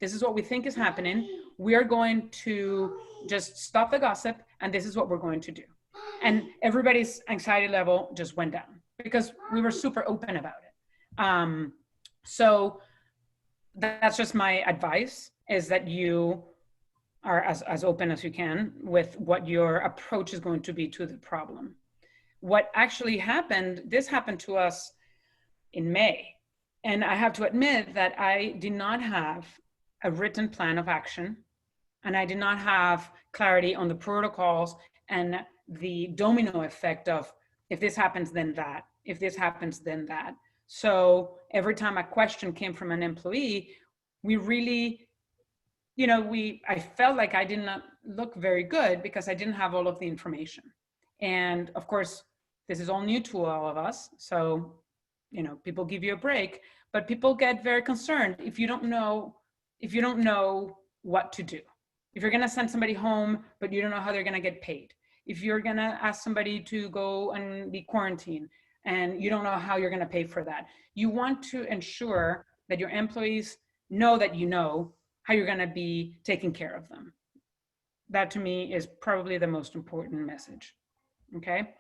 This is what we think is happening. We are going to just stop the gossip and this is what we're going to do. And everybody's anxiety level just went down because we were super open about it. So that's just my advice, is that you are as open as you can with what your approach is going to be to the problem. What actually happened, this happened to us in May. And I have to admit that I did not have a written plan of action, and I did not have clarity on the protocols and the domino effect of, if this happens, then that, if this happens, then that. So every time a question came from an employee, we really, I felt like I did not look very good because I didn't have all of the information. And of course, this is all new to all of us. So, people give you a break, but people get very concerned if you don't know what to do. If you're going to send somebody home, but you don't know how they're going to get paid. If you're going to ask somebody to go and be quarantined and you don't know how you're going to pay for that. You want to ensure that your employees know that you know how you're going to be taking care of them. That to me is probably the most important message. Okay.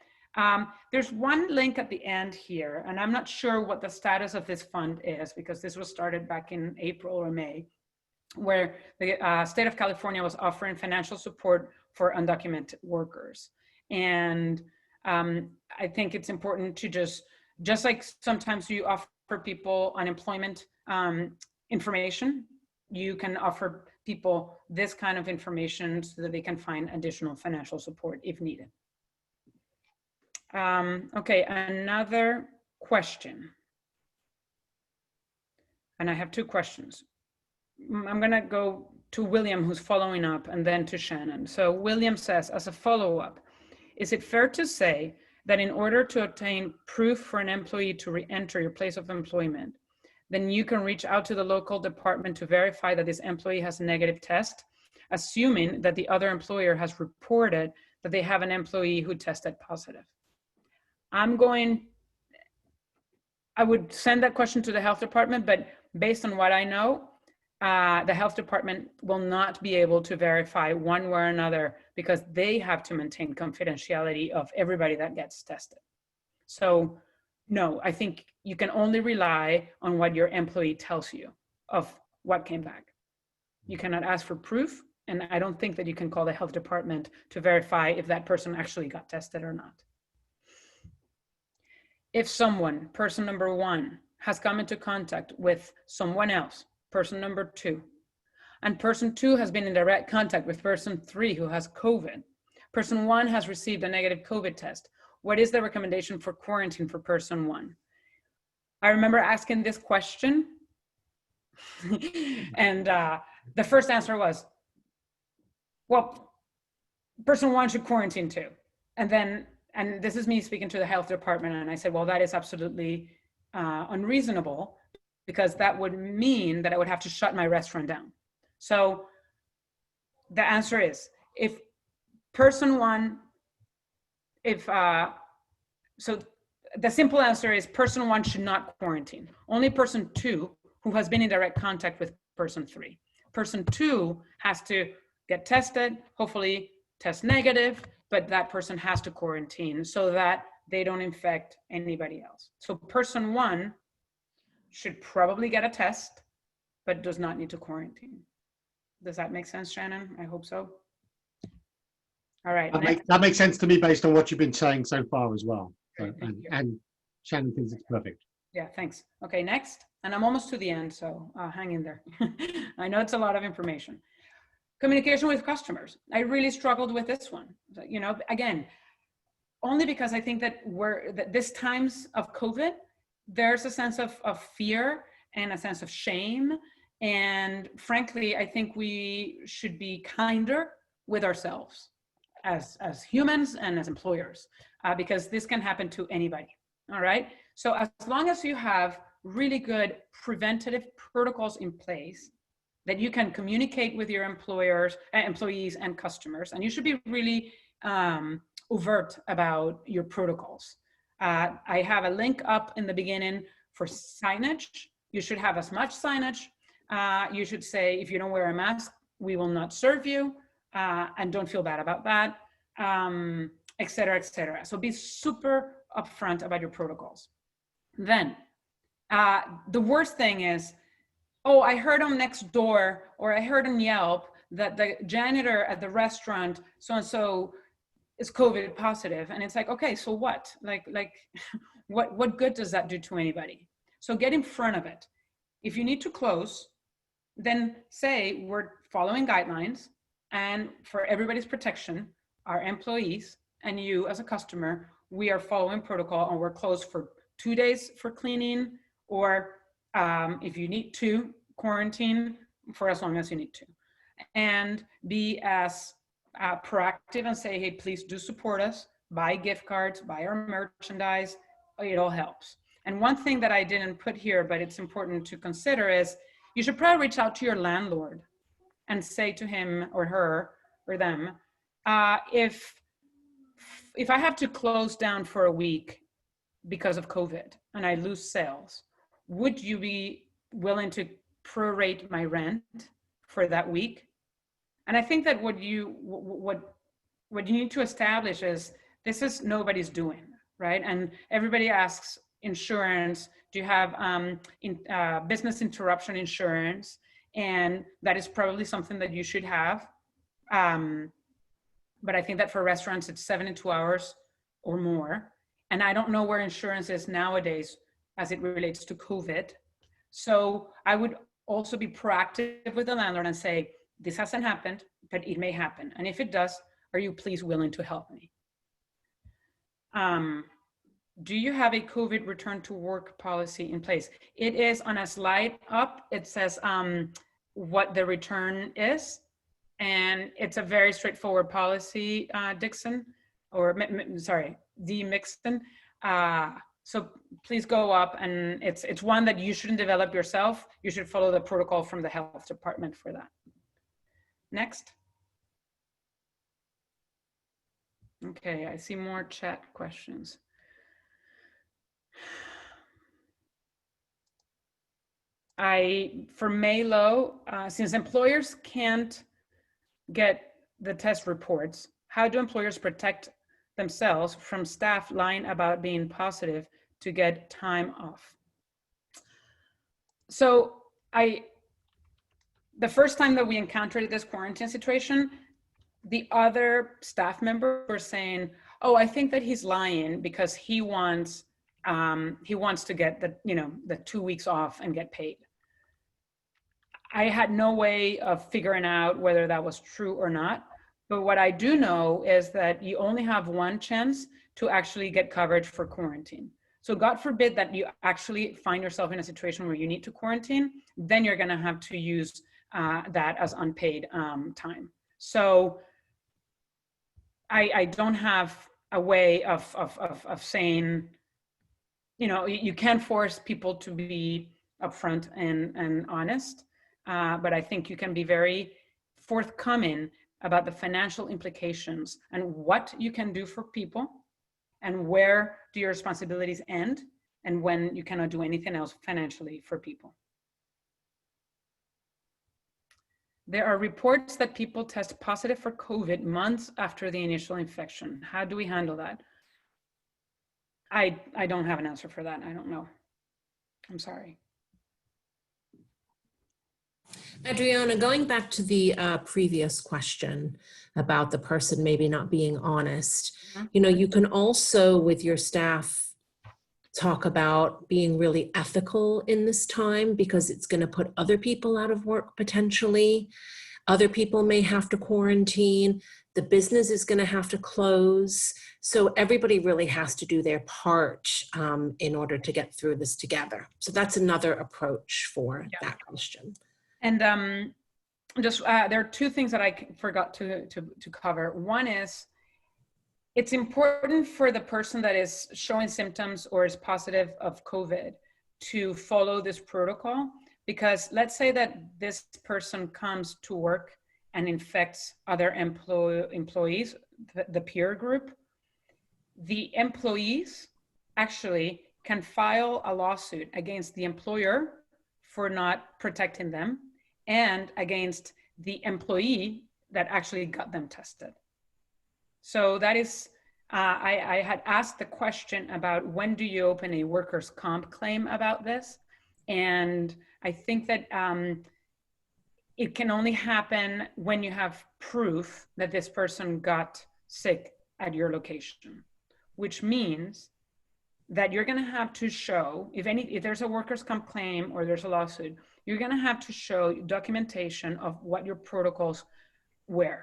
There's one link at the end here, and I'm not sure what the status of this fund is because this was started back in April or May, where the state of California was offering financial support for undocumented workers. And I think it's important to just like sometimes you offer people unemployment information, you can offer people this kind of information so that they can find additional financial support if needed. Okay, another question. And I have two questions. I'm gonna go to William, who's following up, and then to Shannon. So William says, as a follow-up, is it fair to say that in order to obtain proof for an employee to re-enter your place of employment, then you can reach out to the local department to verify that this employee has a negative test, assuming that the other employer has reported that they have an employee who tested positive? I would send that question to the health department, but based on what I know, the health department will not be able to verify one way or another because they have to maintain confidentiality of everybody that gets tested. So no, I think you can only rely on what your employee tells you of what came back. You cannot ask for proof, and I don't think that you can call the health department to verify if that person actually got tested or not. If someone, person number 1, has come into contact with someone else, person number 2, and person 2 has been in direct contact with person 3 who has COVID, person 1 has received a negative COVID test, what is the recommendation for quarantine for person 1? I remember asking this question and the first answer was, well, person 1 should quarantine too. And this is me speaking to the health department, and I said, well, that is absolutely unreasonable because that would mean that I would have to shut my restaurant down. So the answer is, if person 1, so the simple answer is person 1 should not quarantine. Only person 2 who has been in direct contact with person 3. Person 2 has to get tested, hopefully test negative, but that person has to quarantine so that they don't infect anybody else. So person 1 should probably get a test, but does not need to quarantine. Does that make sense, Shannon? I hope so. All right. That makes sense to me based on what you've been saying so far as well. So, Great, and Shannon thinks it's perfect. Yeah, thanks. Okay, next. And I'm almost to the end, so hang in there. I know it's a lot of information. Communication with customers. I really struggled with this one. You know, again, only because I think that this times of COVID, there's a sense of fear and a sense of shame. And frankly, I think we should be kinder with ourselves as humans and as employers, because this can happen to anybody, all right? So as long as you have really good preventative protocols in place that you can communicate with your employees and customers, and you should be really overt about your protocols. I have a link up in the beginning for signage. You should have as much signage. You should say, if you don't wear a mask, we will not serve you, and don't feel bad about that, et cetera, et cetera. So be super upfront about your protocols. Then, the worst thing is, oh, I heard on Nextdoor, or I heard on Yelp that the janitor at the restaurant, so-and-so, is COVID positive. And it's like, okay, so what? Like what good does that do to anybody? So get in front of it. If you need to close, then say we're following guidelines, and for everybody's protection, our employees and you as a customer, we are following protocol, and we're closed for 2 days for cleaning, or if you need to, quarantine for as long as you need to. And be as proactive and say, hey, please do support us, buy gift cards, buy our merchandise, it all helps. And one thing that I didn't put here, but it's important to consider, is you should probably reach out to your landlord and say to him or her or them, if I have to close down for a week because of COVID and I lose sales, would you be willing to prorate my rent for that week? And I think that what you need to establish is, this is nobody's doing, right? And everybody asks insurance, do you have business interruption insurance? And that is probably something that you should have. But I think that for restaurants, it's 72 hours or more. And I don't know where insurance is nowadays as it relates to COVID. So I would also be proactive with the landlord and say, this hasn't happened, but it may happen. And if it does, are you please willing to help me? Do you have a COVID return to work policy in place? It is on a slide up. It says what the return is. And it's a very straightforward policy, Dixon, or sorry, D. Mixon. So please go up, and it's one that you shouldn't develop yourself. You should follow the protocol from the health department for that. Next. Okay, I see more chat questions. For Maylo, since employers can't get the test reports, how do employers protect themselves from staff lying about being positive to get time off? So the first time that we encountered this quarantine situation, the other staff member were saying, oh, I think that he's lying because he wants to get the 2 weeks off and get paid. I had no way of figuring out whether that was true or not. But what I do know is that you only have one chance to actually get coverage for quarantine. So God forbid that you actually find yourself in a situation where you need to quarantine, then you're gonna have to use that as unpaid time. So I don't have a way of saying, you can't force people to be upfront and honest, but I think you can be very forthcoming about the financial implications and what you can do for people, and where do your responsibilities end, and when you cannot do anything else financially for people. There are reports that people test positive for COVID months after the initial infection. How do we handle that? I don't have an answer for that. I don't know. I'm sorry. Adriana, going back to the previous question about the person maybe not being honest, you can also with your staff talk about being really ethical in this time, because it's going to put other people out of work potentially. Other people may have to quarantine. The business is going to have to close. So everybody really has to do their part in order to get through this together. So that's another approach for that question. And just there are two things that I forgot to cover. One is, it's important for the person that is showing symptoms or is positive of COVID to follow this protocol, because let's say that this person comes to work and infects other employees, the peer group. The employees actually can file a lawsuit against the employer for not protecting them and against the employee that actually got them tested. So that is, I had asked the question about when do you open a workers' comp claim about this? And I think that it can only happen when you have proof that this person got sick at your location, which means that you're gonna have to show, if there's a workers' comp claim or there's a lawsuit, you're gonna have to show documentation of what your protocols were.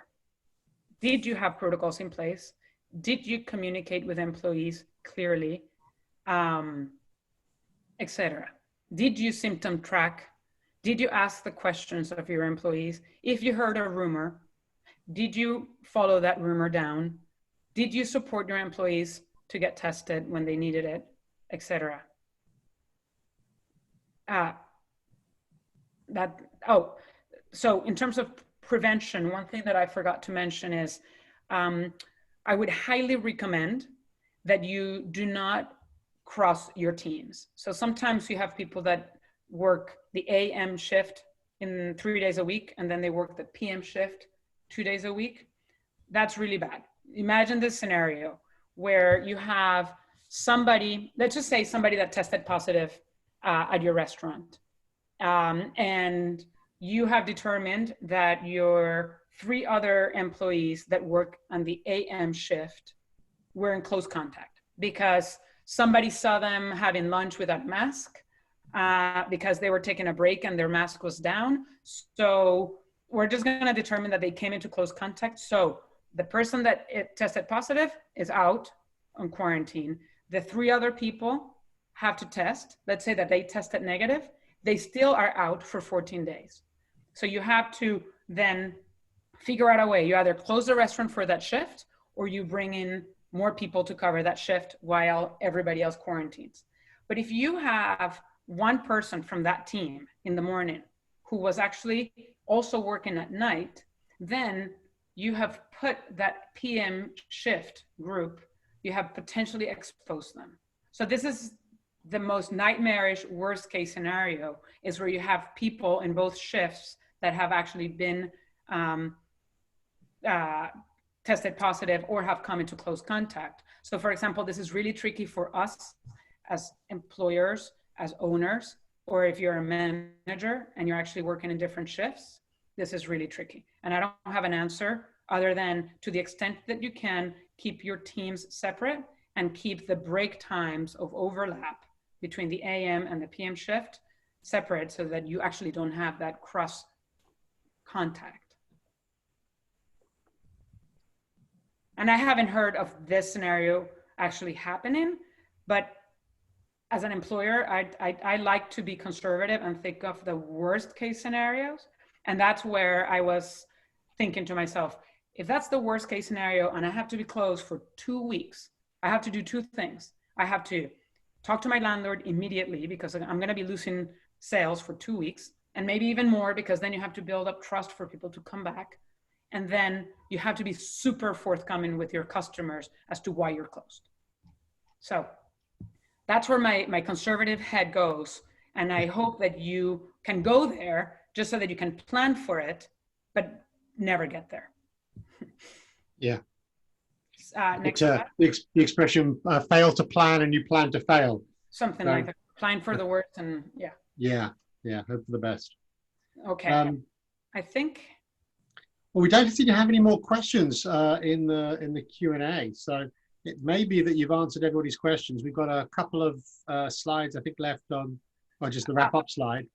Did you have protocols in place? Did you communicate with employees clearly, etc.? Did you symptom track? Did you ask the questions of your employees? If you heard a rumor, did you follow that rumor down? Did you support your employees to get tested when they needed it, etc.? So in terms of prevention, one thing that I forgot to mention is I would highly recommend that you do not cross your teams. So sometimes you have people that work the AM shift in 3 days a week, and then they work the PM shift 2 days a week. That's really bad. Imagine this scenario where you have somebody, let's just say somebody that tested positive at your restaurant. And you have determined that your 3 other employees that work on the AM shift were in close contact because somebody saw them having lunch without a mask because they were taking a break and their mask was down. So we're just going to determine that they came into close contact. So the person that tested positive is out on quarantine. The 3 other people have to test. Let's say that they tested negative. They still are out for 14 days. So you have to then figure out a way. You either close the restaurant for that shift or you bring in more people to cover that shift while everybody else quarantines. But if you have one person from that team in the morning who was actually also working at night, then you have put that PM shift group, you have potentially exposed them. So this is the most nightmarish worst case scenario, is where you have people in both shifts that have actually been tested positive or have come into close contact. So for example, this is really tricky for us as employers, as owners, or if you're a manager and you're actually working in different shifts, this is really tricky. And I don't have an answer other than, to the extent that you can, keep your teams separate and keep the break times of overlap between the AM and the PM shift separate so that you actually don't have that cross contact. And I haven't heard of this scenario actually happening, but as an employer, I like to be conservative and think of the worst case scenarios. And that's where I was thinking to myself, if that's the worst case scenario and I have to be closed for 2 weeks, I have to do 2 things. I have to talk to my landlord immediately because I'm going to be losing sales for 2 weeks, and maybe even more, because then you have to build up trust for people to come back. And then you have to be super forthcoming with your customers as to why you're closed. So that's where my conservative head goes. And I hope that you can go there just so that you can plan for it, but never get there. Yeah. Next the expression, fail to plan and you plan to fail. Something like that. Plan for the worst and yeah. Yeah, hope for the best. Okay. I think. Well, we don't seem to have any more questions in the Q&A. So it may be that you've answered everybody's questions. We've got a couple of slides, I think, left on, or just the wrap-up slide.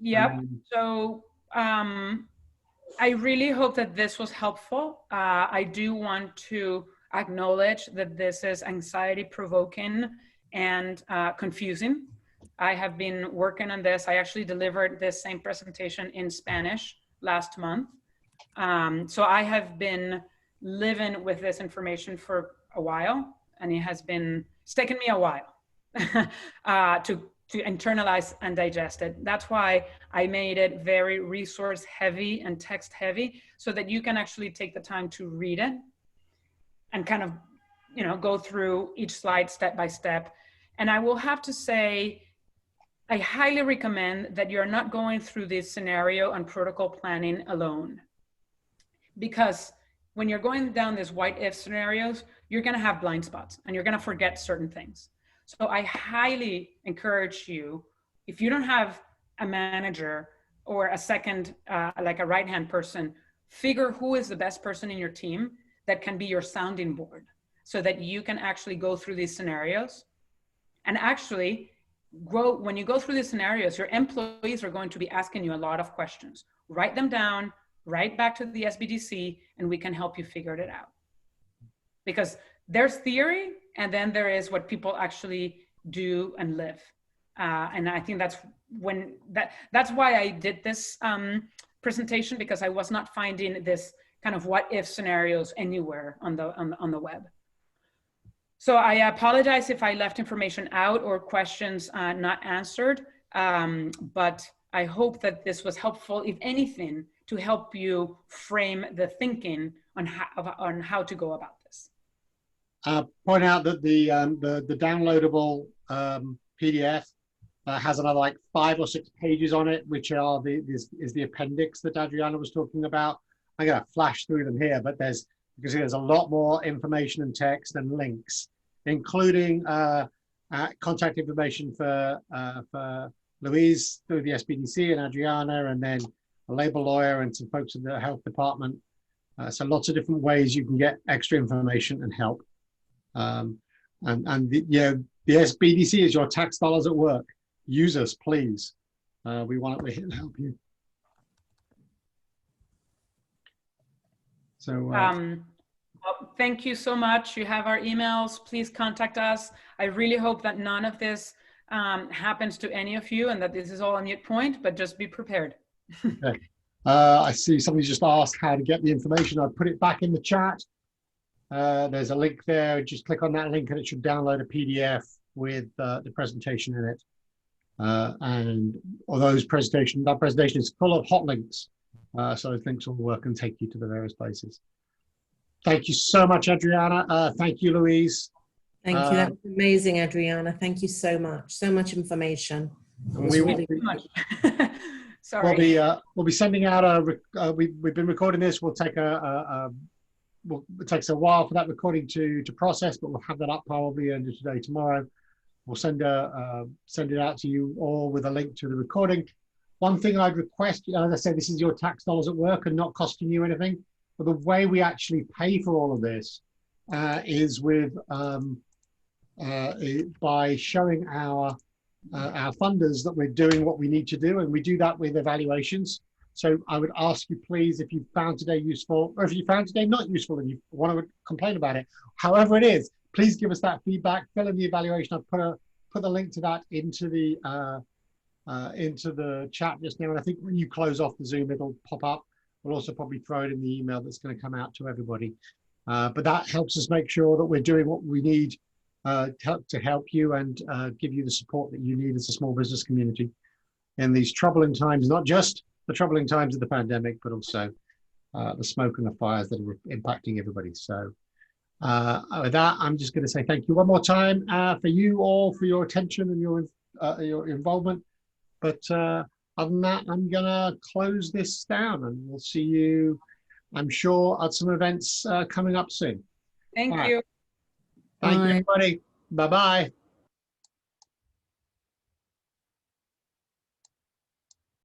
Yep. So I really hope that this was helpful. I do want to acknowledge that this is anxiety provoking and confusing. I have been working on this. I actually delivered this same presentation in Spanish last month. So I have been living with this information for a while, and it's taken me a while to internalize and digest it. That's why I made it very resource heavy and text heavy, so that you can actually take the time to read it and kind of, go through each slide step by step. And I will have to say, I highly recommend that you're not going through this scenario and protocol planning alone. Because when you're going down these what if scenarios, you're gonna have blind spots and you're gonna forget certain things. So I highly encourage you, if you don't have a manager or a second, like a right-hand person, figure who is the best person in your team that can be your sounding board, so that you can actually go through these scenarios. And actually, when you go through these scenarios, your employees are going to be asking you a lot of questions. Write them down, write back to the SBDC, and we can help you figure it out. Because there's theory, and then there is what people actually do and live. And I think that's why I did this presentation, because I was not finding this kind of what if scenarios anywhere on the web. So I apologize if I left information out or questions not answered, but I hope that this was helpful, if anything, to help you frame the thinking on how to go about this. Point out that the downloadable PDF has another like 5 or 6 pages on it, which are the appendix that Adriana was talking about. I'm going to flash through them here, but you can see there's a lot more information and text and links, including contact information for Louise through the SBDC and Adriana, and then a labor lawyer and some folks in the health department. So lots of different ways you can get extra information and help. The SBDC is your tax dollars at work. Use us, please. We're here to help you. So well, thank you so much. You have our emails. Please contact us. I really hope that none of this happens to any of you, and that this is all a mute point, but just be prepared. Okay. I see somebody just asked how to get the information. I put it back in the chat. There's a link there. Just click on that link and it should download a PDF with the presentation in it. And although that presentation is full of hot links. So those links will work and take you to the various places. Thank you so much, Adriana. Thank you, Louise. Thank you. That was amazing, Adriana. Thank you so much. So much information. Sorry. We'll be sending out we've been recording this. We'll take it takes a while for that recording to process, but we'll have that up probably end of today, tomorrow. We'll send it out to you all with a link to the recording. One thing I'd request, as I said, this is your tax dollars at work and not costing you anything. But the way we actually pay for all of this is with by showing our funders that we're doing what we need to do, and we do that with evaluations. So I would ask you, please, if you found today useful, or if you found today not useful and you want to complain about it, however it is, please give us that feedback. Fill in the evaluation. I've put the link to that into the chat just now, and I think when you close off the Zoom, it'll pop up. We'll also probably throw it in the email that's going to come out to everybody. But that helps us make sure that we're doing what we need to help you and give you the support that you need as a small business community in these troubling times, not just the troubling times of the pandemic, but also the smoke and the fires that are impacting everybody. So with that, I'm just going to say thank you one more time for you all for your attention and your involvement. But other than that, I'm going to close this down, and we'll see you, I'm sure, at some events coming up soon. Thank you. Thank you, everybody. Bye-bye.